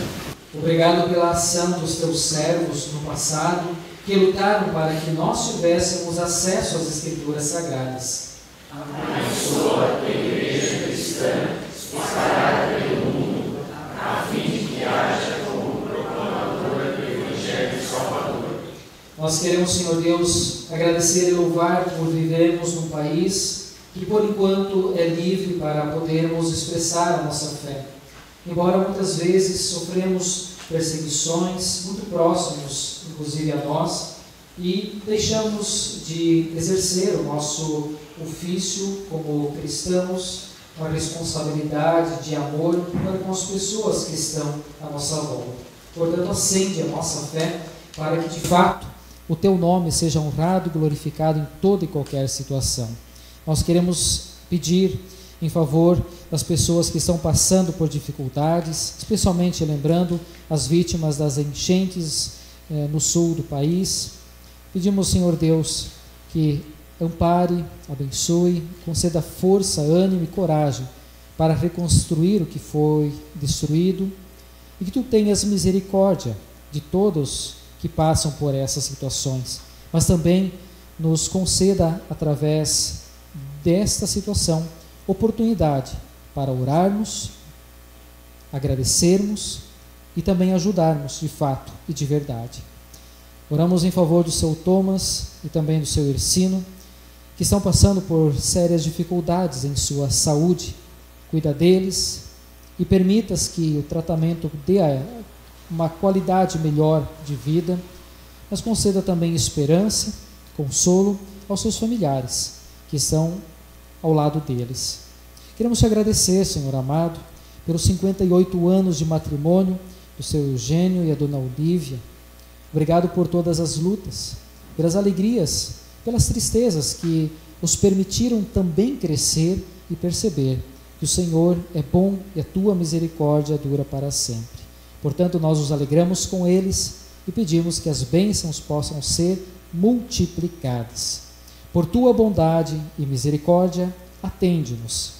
Obrigado pela ação dos Teus servos no passado, que lutaram para que nós tivéssemos acesso às Escrituras Sagradas. Abençoa a Tua Igreja Cristã, espalhada pelo mundo, a fim de que haja como proclamadora do Evangelho Salvador. Nós queremos, Senhor Deus, agradecer e louvar por vivermos num país que, por enquanto, é livre para podermos expressar a nossa fé. Embora muitas vezes sofremos perseguições muito próximos, inclusive a nós, e deixamos de exercer o nosso ofício como cristãos, uma responsabilidade de amor para com as pessoas que estão à nossa volta. Portanto, acende a nossa fé para que, de fato, o Teu nome seja honrado e glorificado em toda e qualquer situação. Nós queremos pedir em favor das pessoas que estão passando por dificuldades, especialmente lembrando as vítimas das enchentes no sul do país. Pedimos, Senhor Deus, que ampare, abençoe, conceda força, ânimo e coragem para reconstruir o que foi destruído e que Tu tenhas misericórdia de todos que passam por essas situações, mas também nos conceda, através desta situação, oportunidade para orarmos, agradecermos e também ajudarmos de fato e de verdade. Oramos em favor do seu Thomas e também do seu Ercino, que estão passando por sérias dificuldades em sua saúde. Cuida deles e permitas que o tratamento dê uma qualidade melhor de vida, mas conceda também esperança, consolo aos seus familiares que estão ao lado deles. Queremos te agradecer, Senhor amado, pelos 58 anos de matrimônio do seu Eugênio e a Dona Olívia. Obrigado por todas as lutas, pelas alegrias, pelas tristezas que os permitiram também crescer e perceber que o Senhor é bom e a tua misericórdia dura para sempre. Portanto, nós nos alegramos com eles e pedimos que as bênçãos possam ser multiplicadas. Por tua bondade e misericórdia, atende-nos.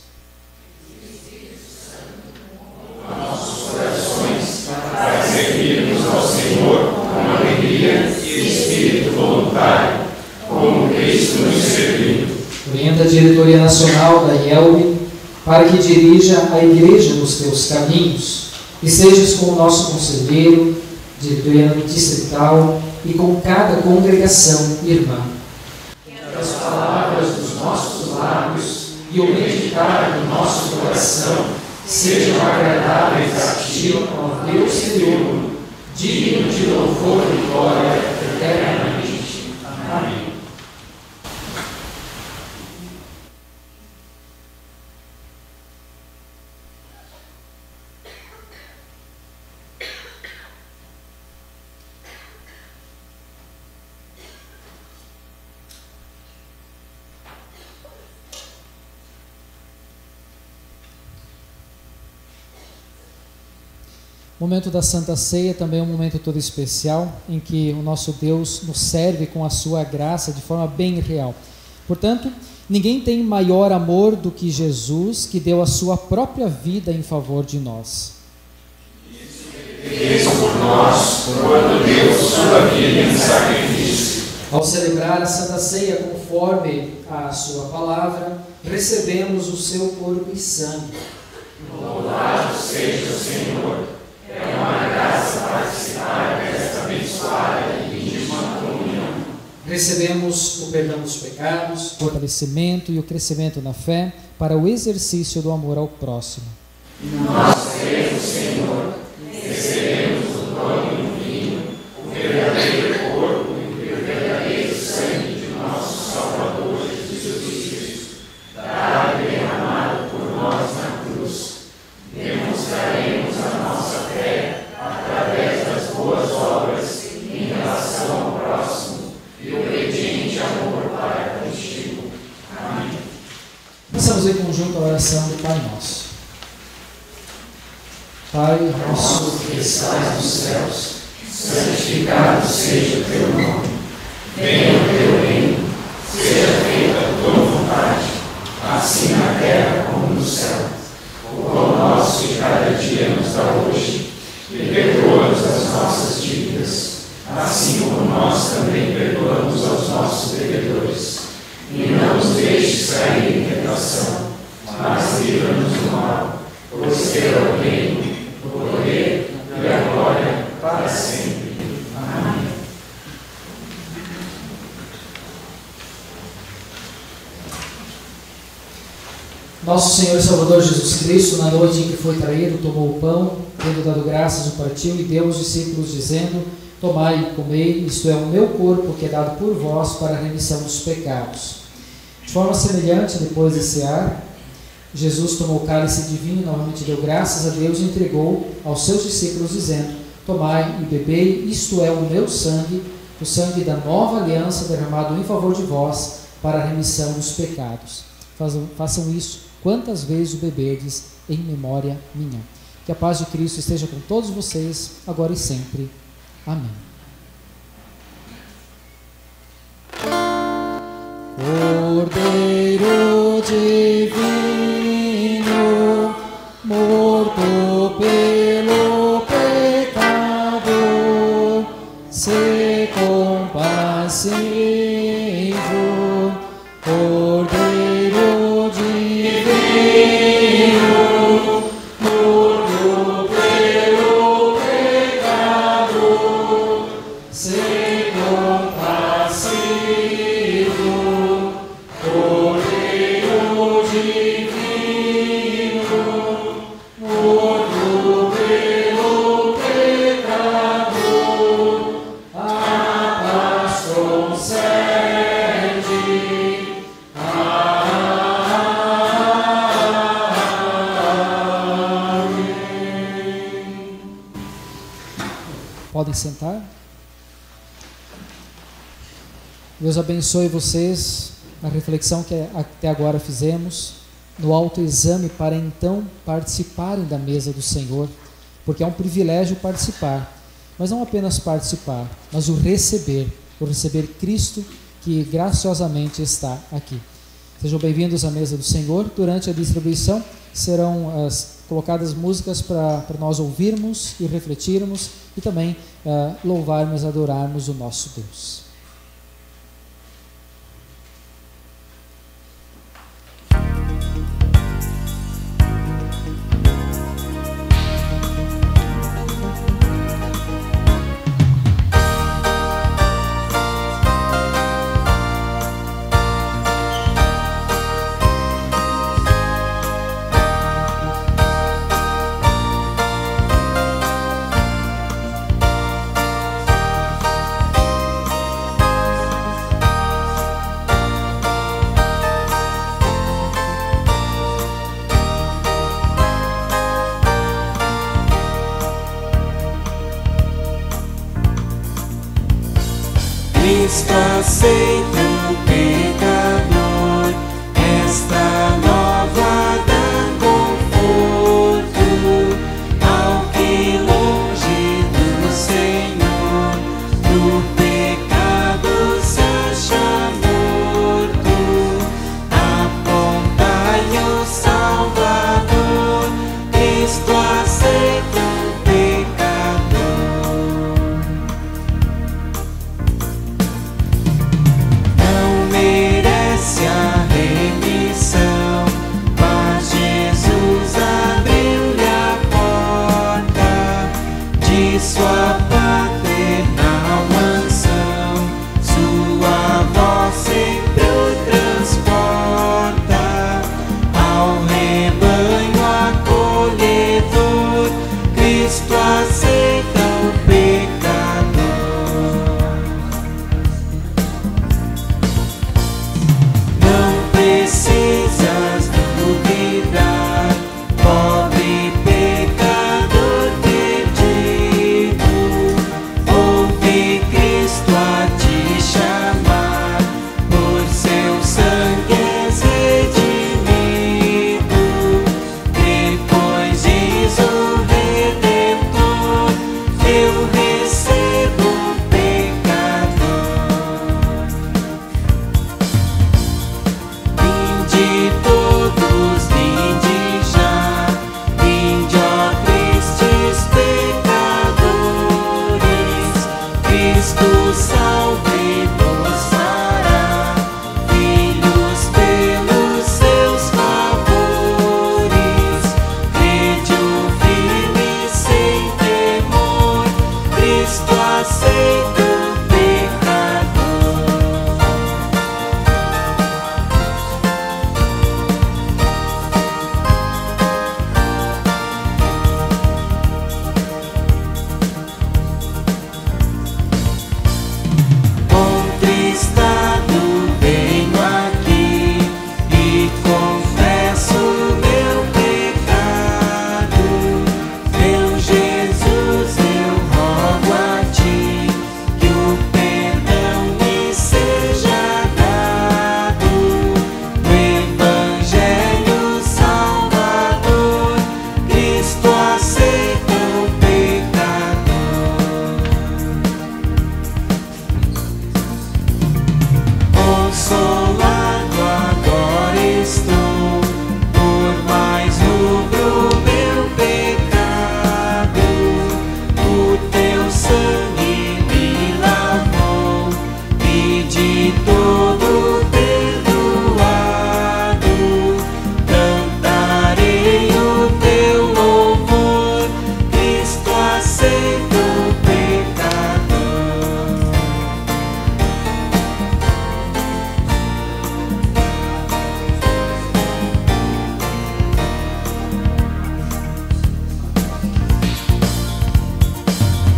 Nossos corações para servirmos ao Senhor com alegria e espírito voluntário, como Cristo nos serviu. Orienta a diretoria nacional da IELB para que dirija a igreja nos teus caminhos e sejas com o nosso conselheiro, diretoria distrital e com cada congregação irmã. Que as palavras dos nossos lábios e o meditar do nosso coração sejam agradáveis a ti, ó Deus Senhor, digno de louvor e glória eternamente. Amém. O momento da Santa Ceia também é um momento todo especial, em que o nosso Deus nos serve com a sua graça de forma bem real. Portanto, ninguém tem maior amor do que Jesus, que deu a sua própria vida em favor de nós. Fez por nós, quando deu sua vida em sacrifício. Ao celebrar a Santa Ceia conforme a sua palavra, recebemos o seu corpo e sangue. Louvado seja o Senhor. É uma graça participar desta abençoada e íntima comunhão. Recebemos o perdão dos pecados, o fortalecimento e o crescimento na fé para o exercício do amor ao próximo. Nós cremos, Senhor, recebemos o pão e o vinho, o verdadeiro corpo e o verdadeiro sangue de nosso Salvador Jesus Cristo, dado e derramado por nós na cruz. Demonstraremos a nossa fé através das boas obras em relação ao próximo e o obediente amor para contigo. Amém. Passamos em conjunto a oração do Pai Nosso. Pai nosso que estás nos céus, santificado seja o teu nome. Venha o teu reino, seja feita a tua vontade, assim na terra como no céu. O pão nosso de cada dia nos dá hoje, e perdoa-nos as nossas dívidas, assim como nós também perdoamos aos nossos devedores. E não nos deixes cair em tentação, mas livra-nos do mal, pois teu é o reino, o poder e a glória para sempre. Amém. Nosso Senhor e Salvador Jesus Cristo, na noite em que foi traído, tomou o pão, tendo dado graças, o partiu e deu aos discípulos, dizendo: tomai e comei, isto é o meu corpo que é dado por vós para a remissão dos pecados. De forma semelhante, depois de cear, Jesus tomou o cálice de vinho, novamente deu graças a Deus e entregou aos seus discípulos, dizendo: tomai e bebei, isto é o meu sangue, o sangue da nova aliança derramado em favor de vós para a remissão dos pecados. Façam isso quantas vezes o beberdes em memória minha. Que a paz de Cristo esteja com todos vocês, agora e sempre. Amém. Cordeiro divino, morto pelo pecado, se compassivo, Cordeiro divino, morto pelo pecado, se compassivo, Cordeiro divino, morto pelo pecado, a paz concede. Podem sentar. Deus abençoe vocês na reflexão que até agora fizemos. no autoexame para então participarem da mesa do Senhor, porque é um privilégio participar, mas não apenas participar, mas o receber Cristo que graciosamente está aqui. Sejam bem-vindos à mesa do Senhor. Durante a distribuição serão colocadas músicas para nós ouvirmos e refletirmos e também louvarmos e adorarmos o nosso Deus. Cristo aceita o pecador, esta nova dá conforto ao que longe do Senhor, do pecado se acha morto. Apontai o Salvador, Cristo aceita o pecador. Não merece a remissão, mas Jesus abriu-lhe a porta de sua paternal mansão. Sua voz sempre o transporta ao rebanho acolhedor. Cristo aceita o pecador. Não precisas duvidar, pobre pecador perdido. Ouve Cristo a te chamar, por seu sangue és redimido. Depois diz o Redentor: eu recebo o pecador. Vinde todos, vinde já, vinde, ó tristes pecadores. Cristo salve e nos fará filhos pelos seus favores. Crede o firme sem temor, Cristo aceita o pecador. Contristado venho aqui e confesso meu pecado. Meu Jesus, eu rogo a ti que o perdão me seja dado. No Evangelho Salvador, Cristo aceita o pecador. Consolado agora estou, por mais rubro meu pecado. O teu sangue me lavou e de todo perdoado. Cantarei o teu louvor, Cristo aceita o pecador.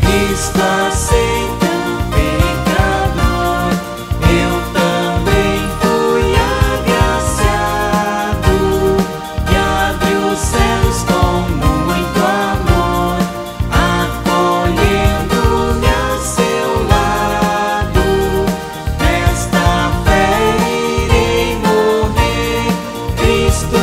Cristo aceita o pecador. Eu também fui agraciado e abre os céus com muito amor, acolhendo-me a seu lado. Nesta fé irei morrer, Cristo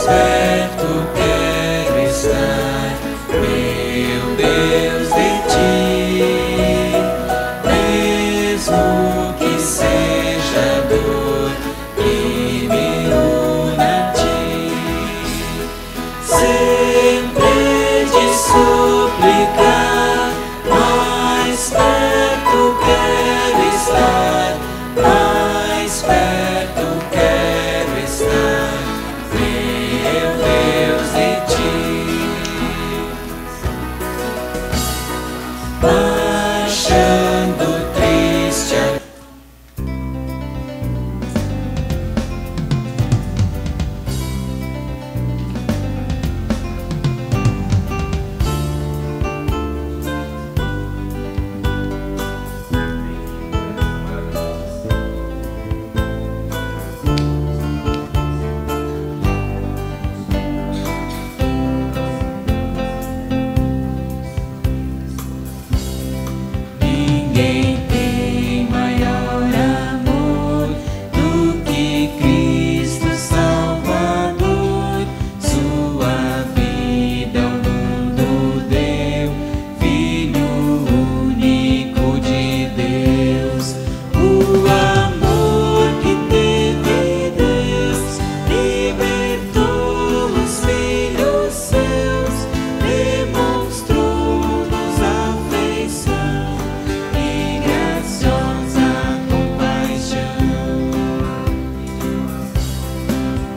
perto quero estar, meu Deus, de ti, mesmo que seja dor que me una a ti, sempre te suplicar, mais perto quero estar, mais perto quero estar, meu Deus, de ti, marchando triste. Ninguém tem maior amor do que Cristo Salvador. Sua vida ao mundo deu, Filho único de Deus. O amor que teve Deus libertou os filhos seus, demonstrou-nos afeição e graciosa compaixão.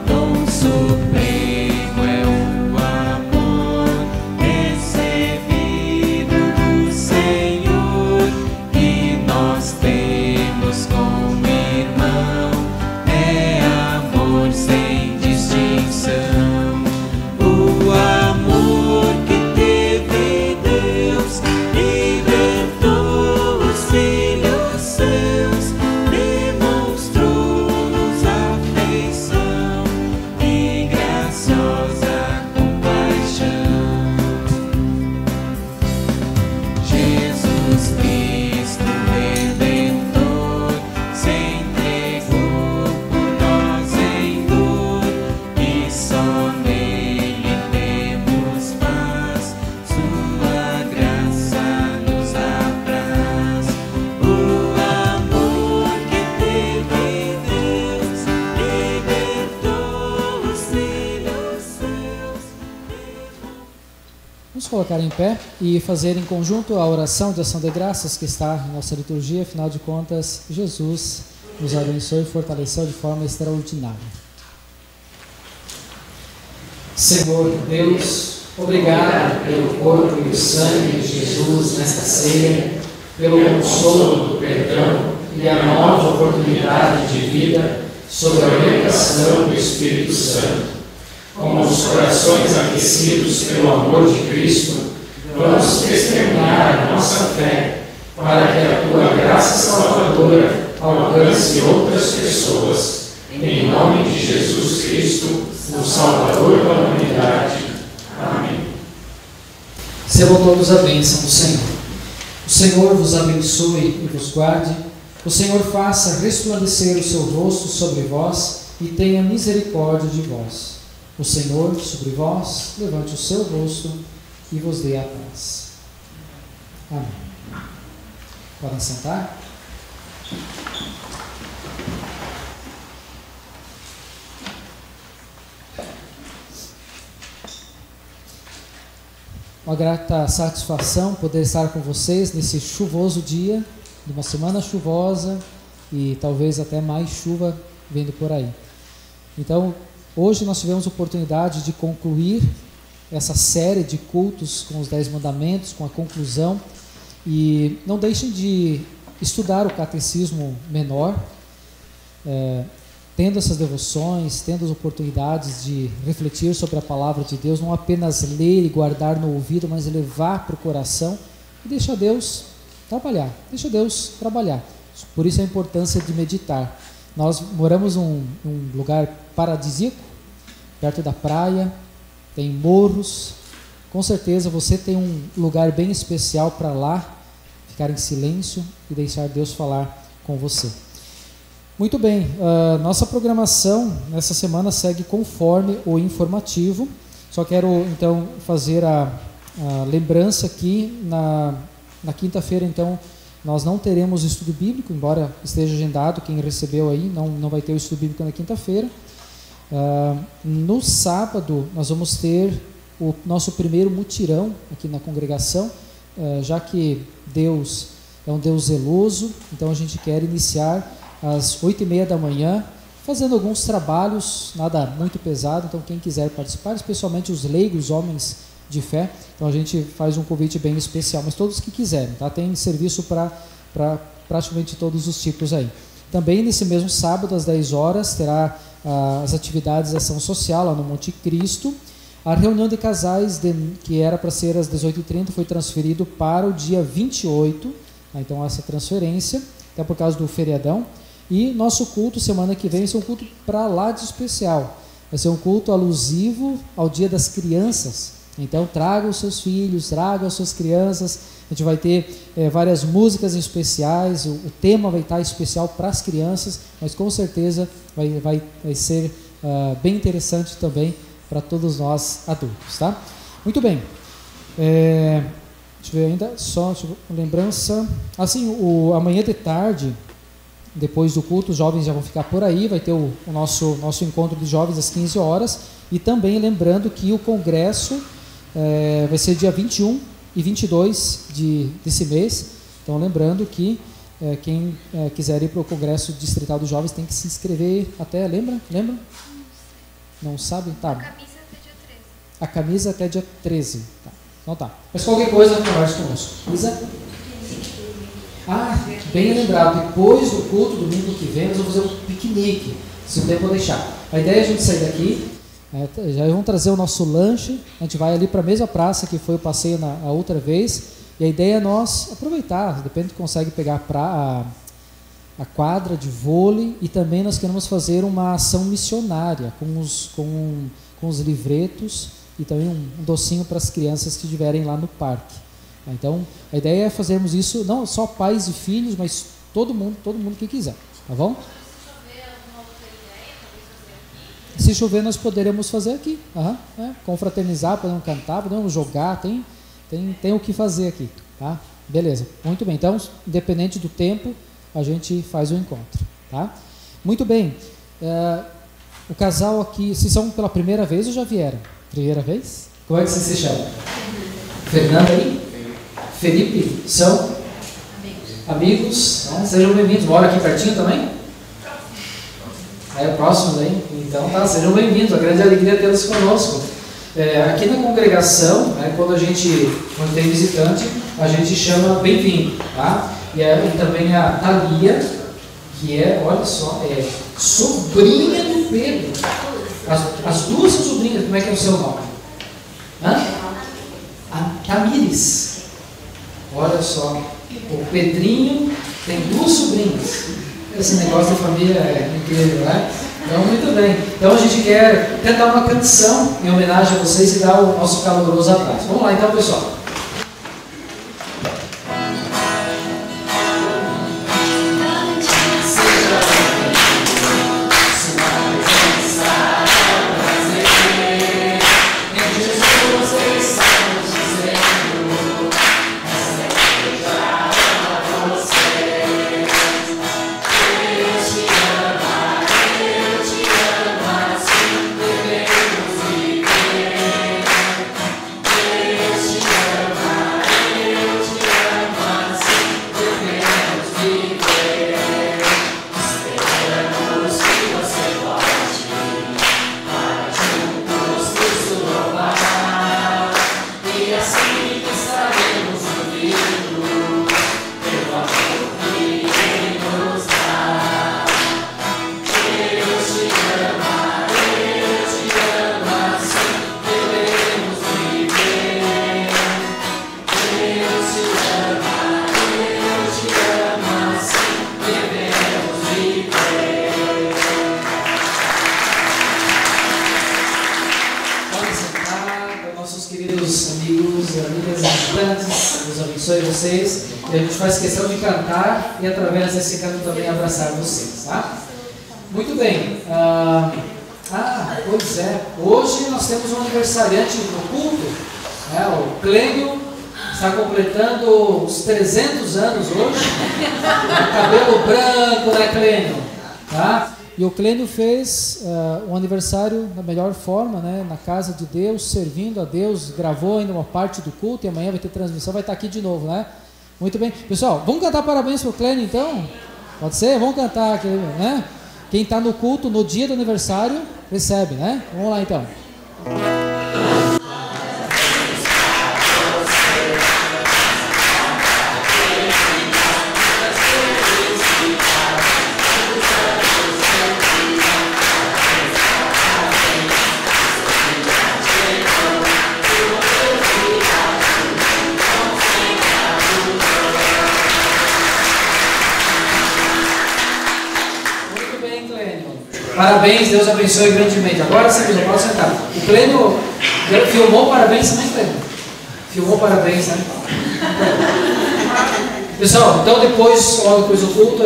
Dom supremo é o amor recebido do Senhor, que nós temos como irmão, é amor sem distinção. O amor que teve Deus libertou os filhos seus, demonstrou-nos afeição e graciosa compaixão. Jesus Cristo Redentor se entregou por nós em dor, e só nele temos paz, sua graça nos apraz. O amor que teve Deus libertou os filhos seus. Vamos colocar em pé e fazer em conjunto a oração de ação de graças que está em nossa liturgia. Afinal de contas, Jesus nos abençoe e fortaleceu de forma extraordinária. Senhor Deus, obrigado pelo corpo e o sangue de Jesus nesta ceia, pelo consolo do perdão e a nova oportunidade de vida sob a orientação do Espírito Santo. Com os corações aquecidos pelo amor de Cristo, vamos testemunhar a nossa fé, para que a tua graça salvadora alcance outras pessoas. Em nome de Jesus Cristo, o Salvador da humanidade. Amém. Recebam todos a bênção do Senhor. O Senhor vos abençoe e vos guarde. O Senhor faça resplandecer o seu rosto sobre vós e tenha misericórdia de vós. O Senhor sobre vós levante o seu rosto e vos dê a paz. Amém. Podem sentar? Uma grata satisfação poder estar com vocês nesse chuvoso dia, de uma semana chuvosa e talvez até mais chuva vindo por aí. Então, hoje nós tivemos a oportunidade de concluir essa série de cultos com os 10 mandamentos, com a conclusão, e não deixem de estudar o catecismo menor, tendo essas devoções, tendo as oportunidades de refletir sobre a palavra de Deus, não apenas ler e guardar no ouvido, mas levar para o coração e deixar Deus trabalhar, Por isso a importância de meditar. Nós moramos num lugar paradisíaco, perto da praia, tem morros. Com certeza você tem um lugar bem especial para lá ficar em silêncio e deixar Deus falar com você. Muito bem, nossa programação nessa semana segue conforme o informativo. Só quero então fazer a lembrança aqui, na quinta-feira então nós não teremos estudo bíblico, embora esteja agendado, quem recebeu aí não vai ter o estudo bíblico na quinta-feira. No sábado nós vamos ter o nosso primeiro mutirão aqui na congregação, já que Deus é um Deus zeloso, então a gente quer iniciar às 8h30 da manhã, fazendo alguns trabalhos, nada muito pesado. Então quem quiser participar, especialmente os leigos, homens de fé, então a gente faz um convite bem especial, mas todos que quiserem, tá? Tem serviço para praticamente todos os tipos aí. Também nesse mesmo sábado, às 10 horas, terá as atividades de ação social lá no Monte Cristo. A reunião de casais, que era para ser às 18h30, foi transferido para o dia 28, então essa transferência, até por causa do feriadão. E nosso culto, semana que vem, vai ser um culto para lá de especial. Vai ser um culto alusivo ao Dia das Crianças. Então, tragam os seus filhos, tragam as suas crianças. A gente vai ter várias músicas especiais. O tema vai estar especial para as crianças, mas com certeza vai ser bem interessante também para todos nós adultos, tá? Muito bem. Deixa eu ver ainda, lembrança. Assim, amanhã de tarde, depois do culto, os jovens já vão ficar por aí, vai ter o nosso encontro de jovens às 15 horas, e também lembrando que o congresso vai ser dia 21 e 22 desse mês. Então lembrando que quem quiser ir para o congresso distrital dos jovens tem que se inscrever até, lembra? Não sabe? Tá. A camisa até dia 13. Tá. Então tá. Mas qualquer coisa, converse conosco. Isa? Bem lembrado, depois do culto, domingo que vem, nós vamos fazer um piquenique, se o tempo deixar. A ideia é a gente sair daqui, já vamos trazer o nosso lanche, a gente vai ali para a mesma praça que foi o passeio a outra vez, e a ideia é nós aproveitar, depende se consegue pegar a quadra de vôlei, e também nós queremos fazer uma ação missionária com os livretos e também um docinho para as crianças que estiverem lá no parque. Então, a ideia é fazermos isso, não só pais e filhos, mas todo mundo que quiser, tá bom? Se chover, nós poderemos fazer aqui. Confraternizar, podemos cantar, podemos jogar, tem o que fazer aqui, tá? Beleza, muito bem. Então, independente do tempo, a gente faz o encontro, tá? Muito bem. O casal aqui, vocês são pela primeira vez ou já vieram? Primeira vez? Como é que vocês se chamam? Fernanda aí? Felipe, são amigos, né? Sejam bem-vindos. Mora aqui pertinho também? Próximo aí? Então tá, sejam bem-vindos, a grande alegria tê-los conosco. Aqui na congregação, quando tem visitante, a gente chama bem-vindo, tá? E também a Thalia, que olha só, sobrinha do Pedro. As duas são sobrinhas, como é que é o seu nome? A Tamires. Olha só, o Pedrinho tem duas sobrinhas. Esse negócio de família é incrível, né? Então, muito bem. Então, a gente quer cantar uma canção em homenagem a vocês e dar o nosso caloroso abraço. Vamos lá, então, pessoal. Vocês, e a gente faz questão de cantar e através desse canto também abraçar vocês, tá? Muito bem. Pois é. Hoje nós temos um aniversariante no culto. O Clênio está completando os 300 anos hoje. Cabelo branco, né, Clênio? Tá? E o Clênio fez um aniversário da melhor forma, né, na casa de Deus, servindo a Deus, gravou ainda uma parte do culto e amanhã vai ter transmissão, vai estar aqui de novo, né? Muito bem. Pessoal, vamos cantar parabéns para o Clênio então? Pode ser? Vamos cantar aqui, né? Quem está no culto no dia do aniversário, recebe, né? Vamos lá então. Parabéns, Deus abençoe grandemente. Agora sim, pessoal, pode sentar. O Clênio filmou parabéns também, Clênio? Filmou parabéns, né? Pessoal, então depois do culto,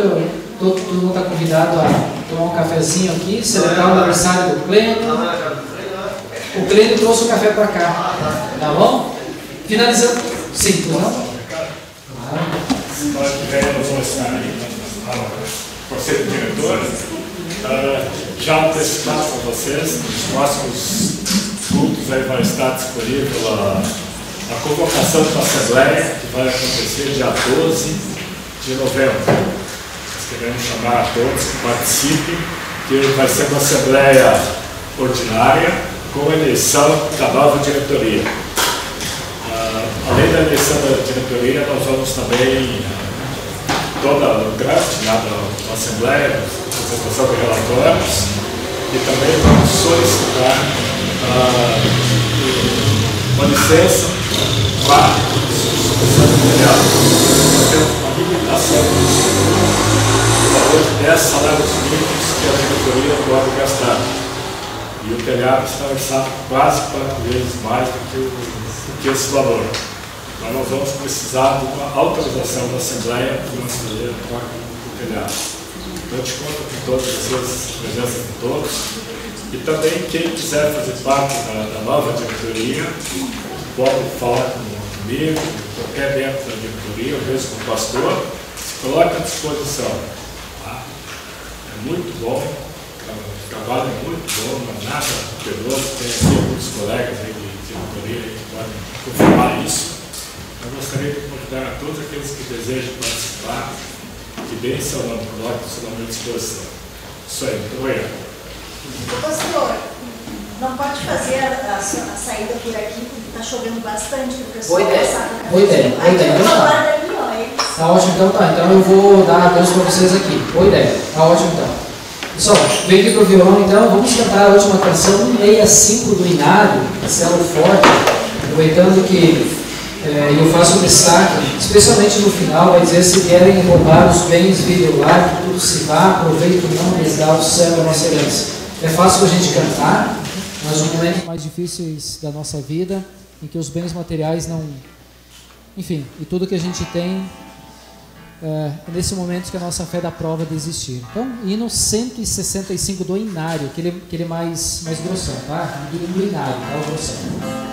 todo mundo está convidado a tomar um cafezinho aqui, celebrar o aniversário do Clênio. O Clênio trouxe o café para cá, tá bom? Finalizando. Sim, tudo não? Nós tivemos por ser diretor. Já antecipado para vocês, nos próximos cultos aí vai estar disponível a convocação da Assembleia, que vai acontecer dia 12 de novembro. Nós queremos chamar a todos que participem, que vai ser uma Assembleia ordinária com a eleição da nova diretoria. Além da eleição da diretoria, nós vamos também, toda o draft da Assembleia, apresentação de relatórios, e também vamos solicitar uma licença para a substituição do telhado. Nós temos uma limitação do valor de 10 salários mínimos que a diretoria pode gastar. E o telhado está orçado quase 4 vezes mais do que esse valor. Mas nós vamos precisar de uma autorização da Assembleia para nós fazer a troca do telhado. Então, eu te conto com todas vocês, a presença de todos. E também, quem quiser fazer parte da nova diretoria, pode falar comigo, qualquer membro da diretoria, ou mesmo com o pastor, se coloque à disposição. Tá? É muito bom, o trabalho é muito bom, não é nada penoso. Tem aqui alguns colegas aí de diretoria que podem confirmar isso. Eu gostaria de convidar a todos aqueles que desejam participar, que deem seu nome, coloquem o seu nome à disposição. Isso aí, muito obrigado. Pastor, não pode fazer a saída por aqui, porque está chovendo bastante, o pessoal passar. Boa ideia. Tá ótimo, então tá. Então eu vou dar adeus para vocês aqui. Boa ideia. Tá ótimo, então. Pessoal, vem aqui pro violão, então. Vamos cantar a última canção, 165 do Inário, Marcelo Forte, aproveitando que eu faço um destaque, especialmente no final, vai dizer: se vierem roubar os bens, vire o lar, que tudo se vá, aproveito não lhes dá o céu a nossa herança. É fácil a gente cantar, mas os momentos mais difíceis da nossa vida, em que os bens materiais não... Enfim, e tudo que a gente tem, é nesse momento que a nossa fé dá prova de existir. Então, hino 165 do Inário, aquele mais grossão, tá? Do Inário, tá? O grossão. Amen.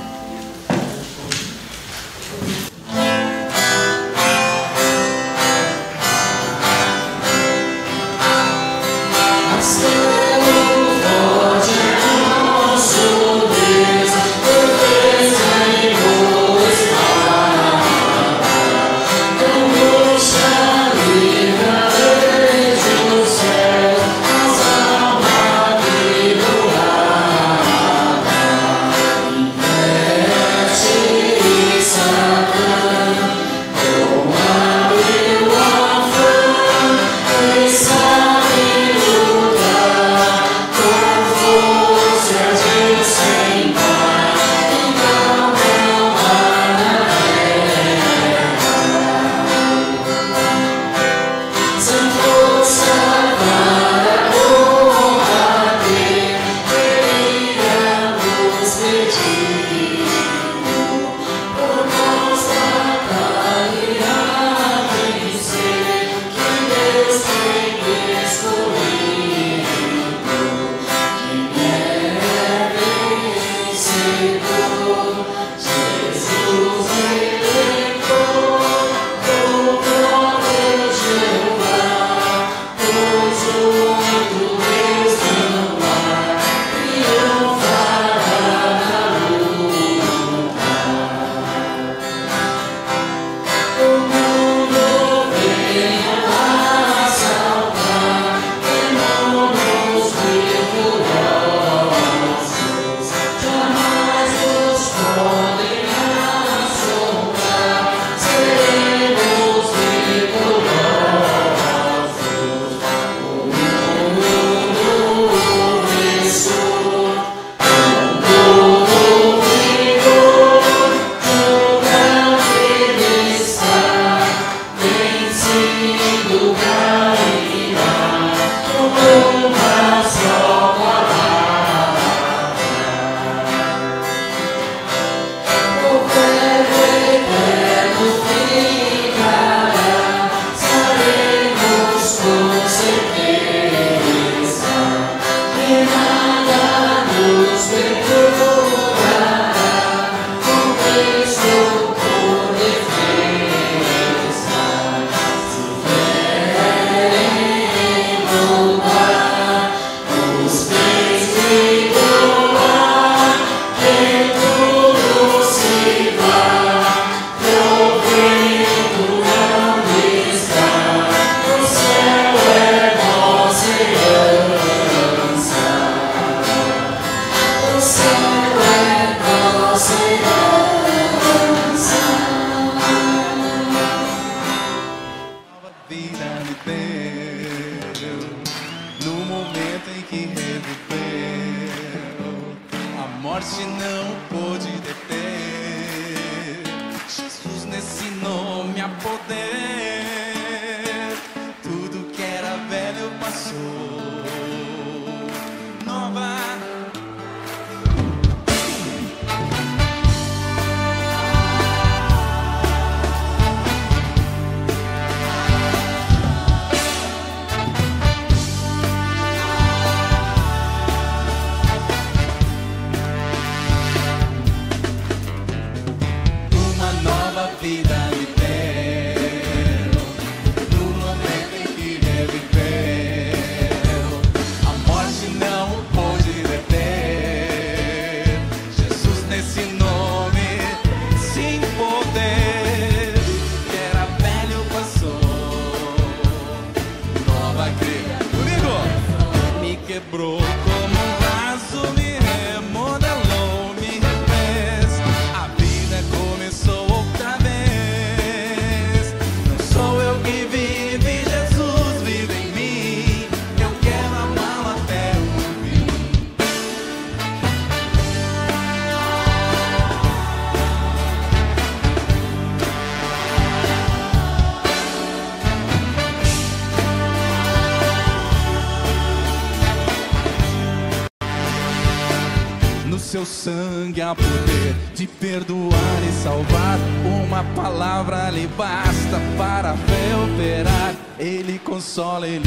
Seu sangue há poder de perdoar e salvar. Uma palavra lhe basta para a fé operar. Ele consola, ele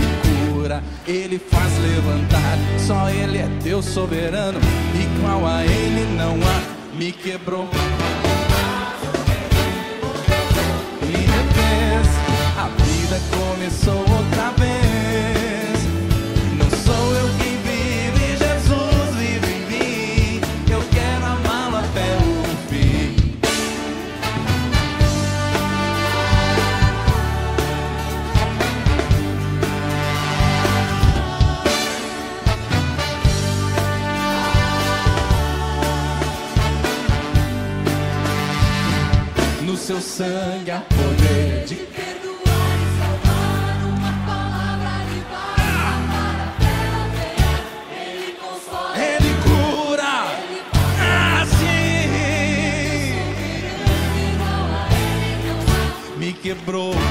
cura, ele faz levantar. Só ele é Deus soberano, igual a ele não há. Me quebrou, me refez, a vida começou outra vez. Não sou eu quem vive, Jesus vive em mim. Eu quero amá-lo até o fim. No seu sangue há poder de perdoar e salvar. Uma palavra lhe basta para a fé operar. Ele consola, ele cura, ele faz assim igual a ele não há. me quebrou.